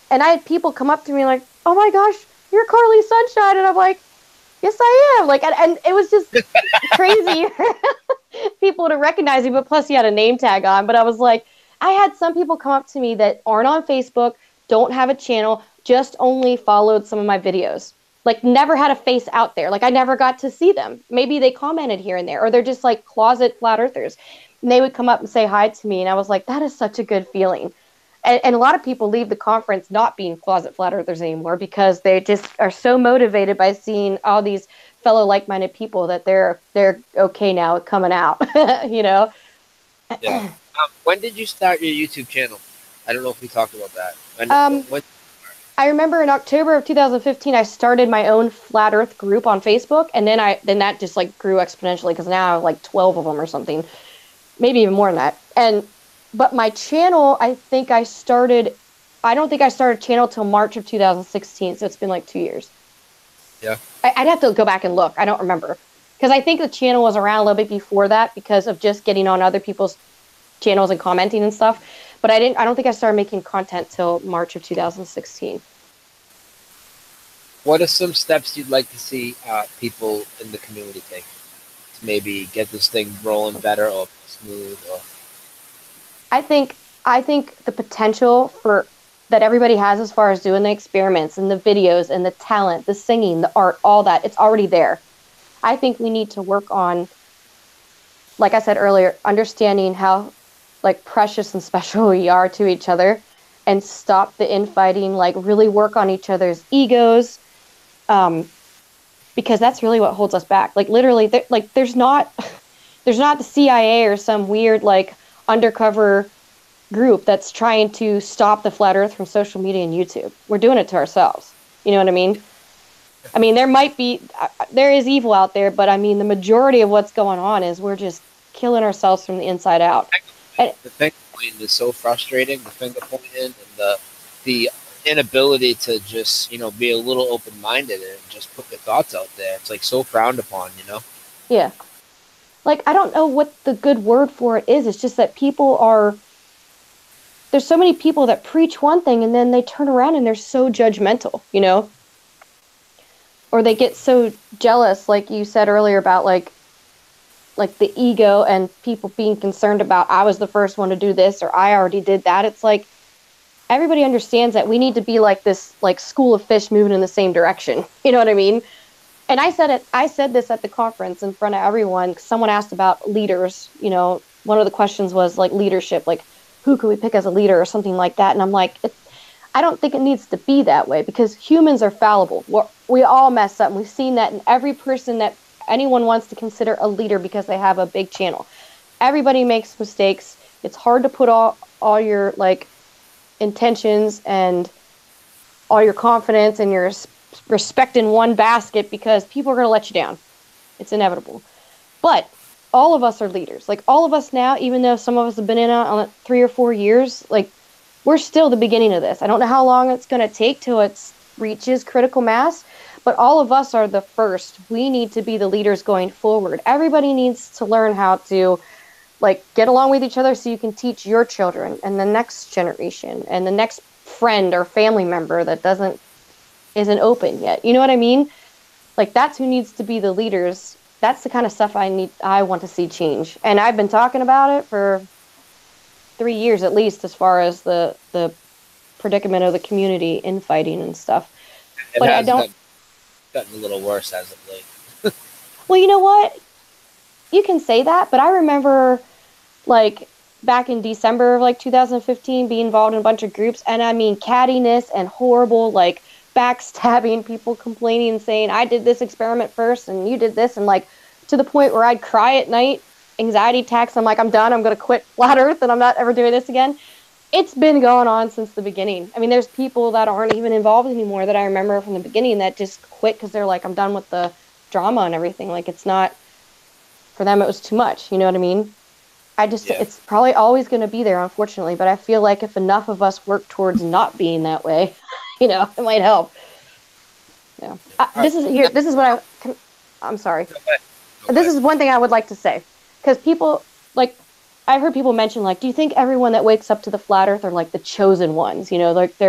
and I had people come up to me like, oh my gosh, you're Karlee Sunshine. And I'm like, yes, I am. Like, and it was just crazy. people to recognize you, but plus you had a name tag on. But I was like, I had some people come up to me that aren't on Facebook, don't have a channel, just only followed some of my videos. Like, never had a face out there. Like, I never got to see them. Maybe they commented here and there, or they're just like closet flat earthers. And they would come up and say hi to me, and I was like, that is such a good feeling. And a lot of people leave the conference not being closet flat earthers anymore because they just are so motivated by seeing all these fellow like-minded people that they're okay now with coming out, you know? Yeah. When did you start your YouTube channel? I don't know if we talked about that. When I remember in October of 2015, I started my own flat Earth group on Facebook, and then that just like grew exponentially because now I have like 12 of them or something, maybe even more than that. But my channel, I don't think I started channel till March of 2016, so it's been like 2 years. Yeah. I'd have to go back and look. I don't remember because I think the channel was around a little bit before that because of just getting on other people's channels and commenting and stuff. But I don't think I started making content till March of 2016. What are some steps you'd like to see people in the community take to maybe get this thing rolling better or smooth? Or I think the potential that everybody has as far as doing the experiments and the videos and the talent, the singing, the art, all that, it's already there. I think we need to work on, like I said earlier, understanding how like precious and special we are to each other and stop the infighting, like really work on each other's egos, because that's really what holds us back. Like literally, there's not the CIA or some weird like undercover group that's trying to stop the flat earth from social media and YouTube. We're doing it to ourselves. You know what I mean? I mean, there is evil out there, but I mean, the majority of what's going on is we're just killing ourselves from the inside out. the finger pointing is so frustrating. The finger pointing and the inability to just be a little open minded and just put your thoughts out there. It's like so frowned upon, Yeah. Like, I don't know what the good word for it is. It's just that there's so many people that preach one thing and then they turn around and they're so judgmental, Or they get so jealous, like you said earlier about like the ego and people being concerned about, I was the first one to do this or I already did that. It's like, everybody understands that we need to be like this, like school of fish moving in the same direction. You know what I mean? And I said this at the conference in front of everyone. Someone asked about leaders. One of the questions was like leadership, like who could we pick as a leader or something like that. And I'm like, I don't think it needs to be that way because humans are fallible. We all mess up. And we've seen that in every person that anyone wants to consider a leader because they have a big channel. Everybody makes mistakes. It's hard to put all your like intentions and all your confidence and your respect in one basket because people are going to let you down. It's inevitable. But all of us are leaders. Like all of us now, even though some of us have been in on 3 or 4 years, like we're still the beginning of this. I don't know how long it's going to take till it reaches critical mass, but all of us are the first. We need to be the leaders going forward. Everybody needs to learn how to like get along with each other so you can teach your children and the next generation and the next friend or family member that isn't open yet. You know what I mean? Like that's who needs to be the leaders. That's the kind of stuff I want to see change. And I've been talking about it for 3 years at least, as far as the predicament of the community infighting and stuff. But I don't gotten a little worse as of late. Well, you know what? You can say that, but I remember like back in December of like 2015 being involved in a bunch of groups, and I mean cattiness and horrible like backstabbing, people complaining and saying I did this experiment first and you did this, and like to the point where I'd cry at night, anxiety attacks. I'm like, I'm done, I'm going to quit flat earth and I'm not ever doing this again. It's been going on since the beginning. I mean, there's people that aren't even involved anymore that I remember from the beginning that just quit because they're like, I'm done with the drama and everything. Like it's not, for them it was too much, you know what I mean? It's probably always going to be there, unfortunately, but I feel like if enough of us work towards not being that way, it might help. Yeah. This is what I'm sorry. This is one thing I would like to say, because people, like, I've heard people mention, like, do you think everyone that wakes up to the flat earth are like the chosen ones? Like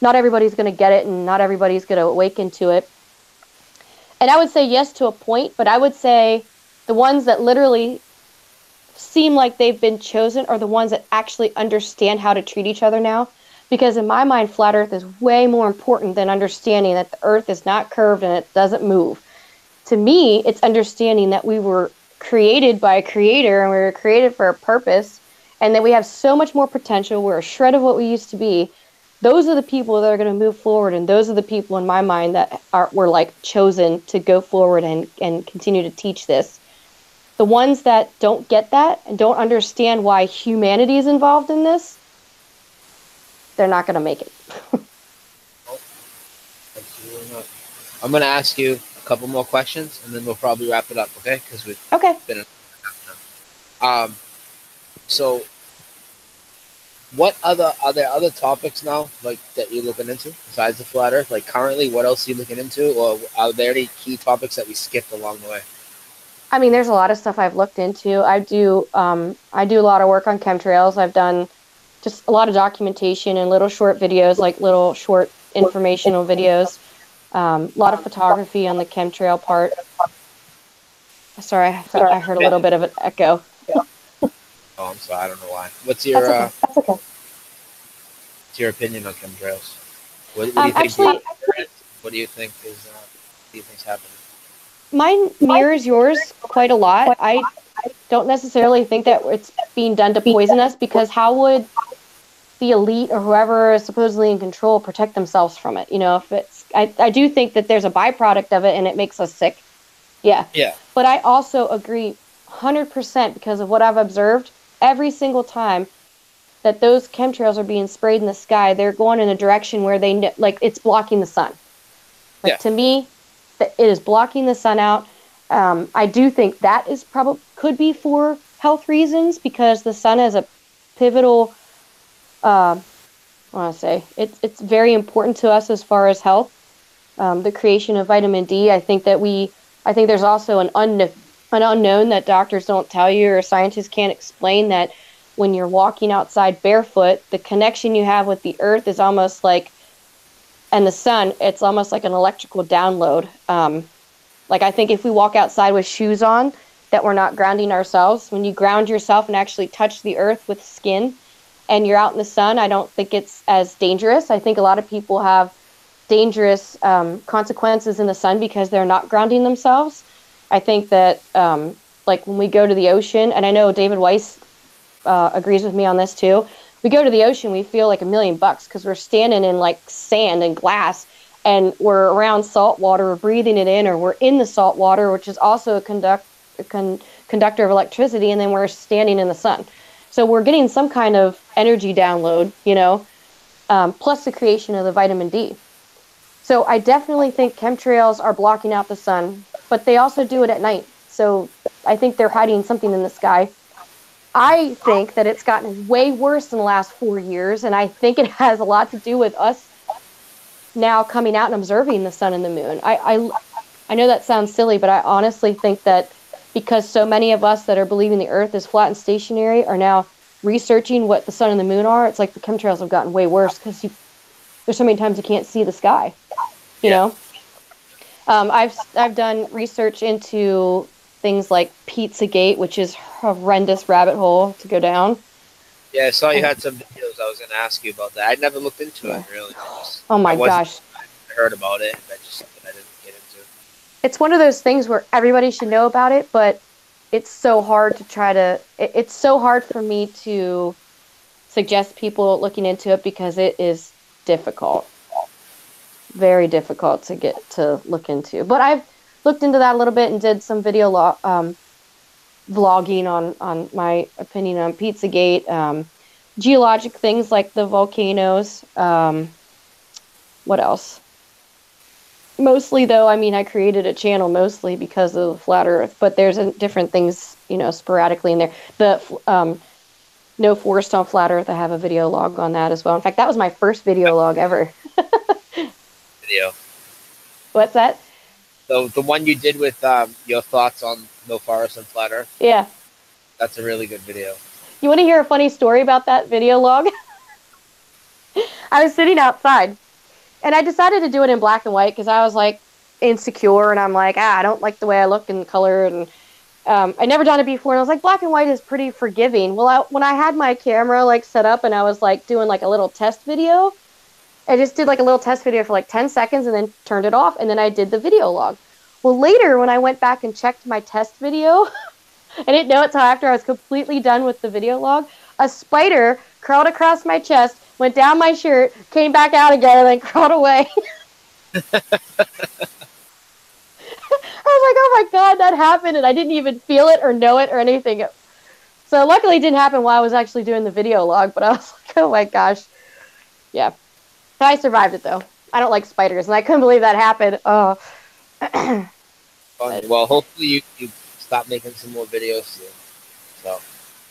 not everybody's going to get it and not everybody's going to awaken to it. And I would say yes to a point, but I would say the ones that literally seem like they've been chosen are the ones that actually understand how to treat each other now. Because in my mind, flat Earth is way more important than understanding that the Earth is not curved and it doesn't move. To me, it's understanding that we were created by a creator and we were created for a purpose, and that we have so much more potential. We're a shred of what we used to be. Those are the people that are going to move forward, and those are the people in my mind that were like chosen to go forward and continue to teach this. The ones that don't get that and don't understand why humanity is involved in this, they're not going to make it. Absolutely not. I'm going to ask you a couple more questions, and then we'll probably wrap it up, okay? Because we've been in now. So, what are there other topics now, like, that you're looking into besides the flat Earth? Like, currently, what else are you looking into, or are there any key topics that we skipped along the way? I mean, there's a lot of stuff I've looked into. I do a lot of work on chemtrails. I've done just a lot of documentation and little short videos, like little short informational videos. A lot of photography on the chemtrail part. Sorry, I heard a little bit of an echo. Oh, I'm sorry. I don't know why. What's your That's okay. What's your opinion on chemtrails? What do you think? What do you think is happening? Mine mirrors yours quite a lot. I don't necessarily think that it's being done to poison us, because how would the elite or whoever is supposedly in control protect themselves from it? You know, if it's, I do think that there's a byproduct of it and it makes us sick. Yeah. Yeah. But I also agree 100% because of what I've observed every single time that those chemtrails are being sprayed in the sky. They're going in a direction where they like it's blocking the sun. Like to me, it is blocking the sun out. I do think that is could be for health reasons, because the sun has a pivotal. I want to say it's very important to us as far as health. The creation of vitamin D. I think there's also an unknown that doctors don't tell you or scientists can't explain, that when you're walking outside barefoot, the connection you have with the earth is almost like, and the sun, it's almost like an electrical download. Like I think if we walk outside with shoes on, that we're not grounding ourselves. When you ground yourself and actually touch the earth with skin and you're out in the sun, I don't think it's as dangerous. I think a lot of people have dangerous consequences in the sun because they're not grounding themselves. I think that like when we go to the ocean, and I know David Weiss agrees with me on this too, we go to the ocean, we feel like $1,000,000 because we're standing in like sand and glass, and we're around salt water, we're breathing it in, or we're in the salt water, which is also a conductor of electricity, and then we're standing in the sun. So we're getting some kind of energy download, you know, plus the creation of the vitamin D. So I definitely think chemtrails are blocking out the sun, but they also do it at night. So I think they're hiding something in the sky. I think that it's gotten way worse in the last 4 years, and I think it has a lot to do with us now coming out and observing the sun and the moon. I know that sounds silly, but I honestly think that because so many of us that are believing the earth is flat and stationary are now researching what the sun and the moon are, it's like the chemtrails have gotten way worse because there's so many times you can't see the sky, you know? I've done research into things like Pizzagate, which is a horrendous rabbit hole to go down. Yeah, I saw you had some videos. I was going to ask you about that. I never looked into it, really. Oh my gosh. I heard about it, but just something I didn't get into. It's one of those things where everybody should know about it, but it's so hard to try to... It's so hard for me to suggest people looking into it because it is difficult. Very difficult to get to look into. But I've looked into that a little bit and did some video vlogging on my opinion on Pizzagate, geologic things like the volcanoes. What else? Mostly, though, I mean, I created a channel mostly because of the flat Earth, but there's different things, you know, sporadically in there. The No Forest on Flat Earth, I have a video log on that as well. In fact, that was my first video log ever. Video. What's that? So the one you did with your thoughts on No Forest and Flat Earth? Yeah. That's a really good video. You want to hear a funny story about that video log? I was sitting outside, and I decided to do it in black and white because I was, like, insecure, and I'm like, I don't like the way I look in color, and I never done it before, and I was like, black and white is pretty forgiving. Well, when I had my camera like set up and I was like doing like a little test video, I just did like a little test video for like 10 seconds and then turned it off, and then I did the video log. Well, later when I went back and checked my test video, I didn't know it till after I was completely done with the video log, a spider crawled across my chest, went down my shirt, came back out again, and then crawled away. I was like, oh my God, that happened, and I didn't even feel it or know it or anything. So luckily it didn't happen while I was actually doing the video log, but I was like, oh my gosh. Yeah. But I survived it, though. I don't like spiders, and I couldn't believe that happened. Oh. Well, hopefully you stop making some more videos soon. So.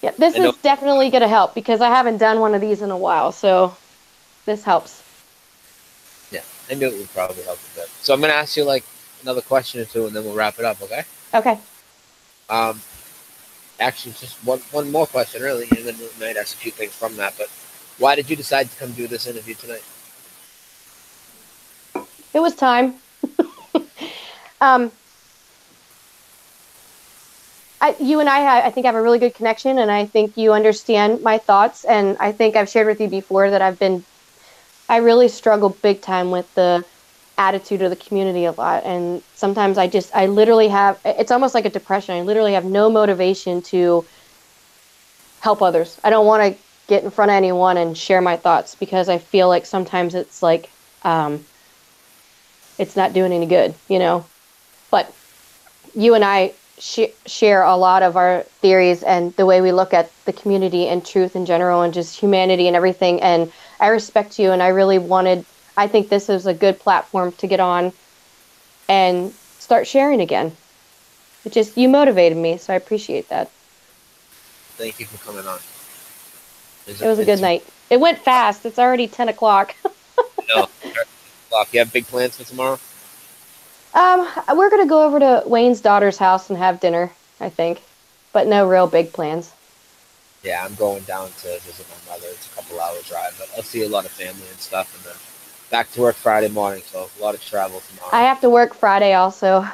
Yeah, this is definitely going to help, because I haven't done one of these in a while, so this helps. Yeah, I knew it would probably help a bit. So I'm going to ask you, like, another question or two, and then we'll wrap it up, okay? Okay. Actually, just one more question, really, and then we might ask a few things from that. But why did you decide to come do this interview tonight? It was time. You and I think have a really good connection, and I think you understand my thoughts, and I think I've shared with you before that I really struggle big time with the attitude of the community a lot, and sometimes I literally have, it's almost like a depression. I literally have no motivation to help others. I don't want to get in front of anyone and share my thoughts, because I feel like sometimes it's like it's not doing any good, you know. But you and I share a lot of our theories and the way we look at the community and truth in general and just humanity and everything, and I respect you, and I think this is a good platform to get on and start sharing again. You motivated me, so I appreciate that. Thank you for coming on. It was a good night. It went fast. It's already 10 o'clock. No, 10 o'clock. You have big plans for tomorrow? We're going to go over to Wayne's daughter's house and have dinner, I think. But no real big plans. Yeah, I'm going down to visit my mother. It's a couple-hour drive, but I'll see a lot of family and stuff, and then back to work Friday morning, so a lot of travel tomorrow. I have to work Friday also.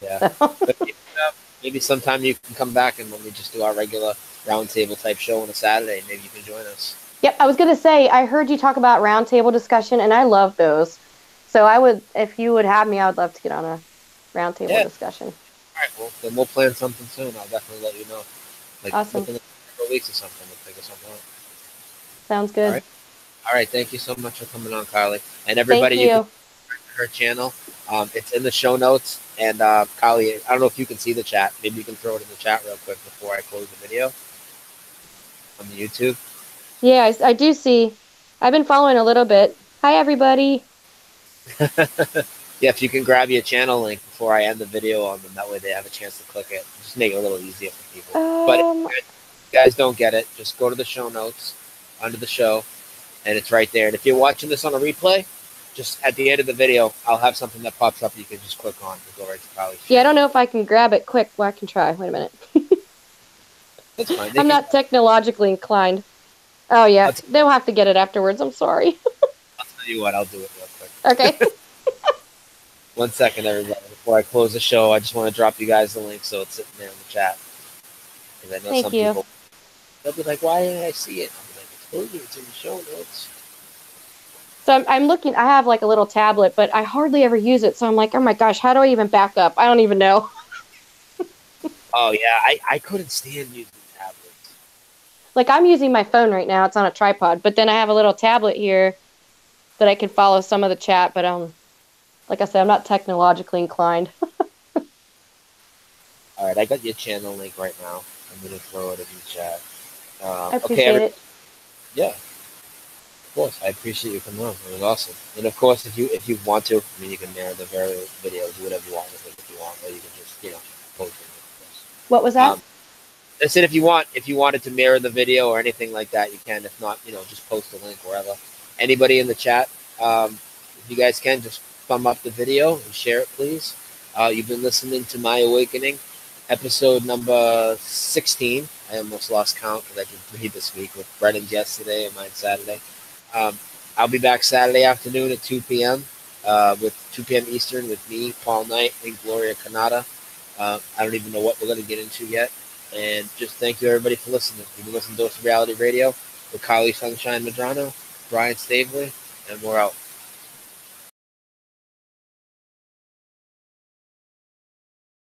Yeah. But, maybe sometime you can come back, and when we just do our regular roundtable type show on a Saturday, maybe you can join us. Yep, I was going to say, I heard you talk about roundtable discussion, and I love those. So if you would have me, I would love to get on a roundtable discussion. All right, well, then we'll plan something soon. I'll definitely let you know. Like, awesome. within a couple weeks or something, we'll figure something out. Sounds good. All right, thank you so much for coming on, Karlee. And everybody, you can subscribe to her channel. It's in the show notes. And Karlee, I don't know if you can see the chat. Maybe you can throw it in the chat real quick before I close the video on the YouTube. Yeah, I do see. I've been following a little bit. Hi, everybody. Yeah, if you can grab your channel link before I end the video on them, that way they have a chance to click it. Just make it a little easier for people. But if you guys don't get it, just go to the show notes under the show, and it's right there. And if you're watching this on a replay, just at the end of the video, I'll have something that pops up you can just click on to go right to Karlee's. Yeah, I don't know if I can grab it quick. Well, I can try. Wait a minute. That's fine. I'm not technologically inclined. Oh, yeah. They'll have to get it afterwards. I'm sorry. I'll tell you what. I'll do it real quick. Okay. 1 second, everybody. Before I close the show, I just want to drop you guys the link so it's sitting there in the chat. Because I know some people, they'll be like, why didn't I see it? I'll be like, I told you it's in the show notes. So I'm looking. I have like a little tablet, but I hardly ever use it. So I'm like, oh my gosh, how do I even back up? I don't even know. Oh, yeah. I couldn't stand using tablets. Like, I'm using my phone right now. It's on a tripod. But then I have a little tablet here that I can follow some of the chat. But like I said, I'm not technologically inclined. All right, I got your channel link right now. I'm going to throw it in the chat. I appreciate it. Yeah. Of course, I appreciate you coming on. It was awesome. And of course, if you want to, I mean, you can narrow the various videos, do whatever you want with it if you want, or you can just, post it. What was that? I said if you wanted to mirror the video or anything like that, you can. If not, just post a link wherever. Anybody in the chat, if you guys can, just thumb up the video and share it, please. You've been listening to My Awakening, episode number 16. I almost lost count because I did 3 this week with Brennan's yesterday and mine Saturday. I'll be back Saturday afternoon at 2 p.m. With 2 p.m. Eastern with me, Paul Knight, and Gloria Canada. I don't even know what we're going to get into yet. And just thank you, everybody, for listening. You've been listening to Dose of Reality Radio with Karlee, Sunshine, Midrano, Brian Stavely, and we're out.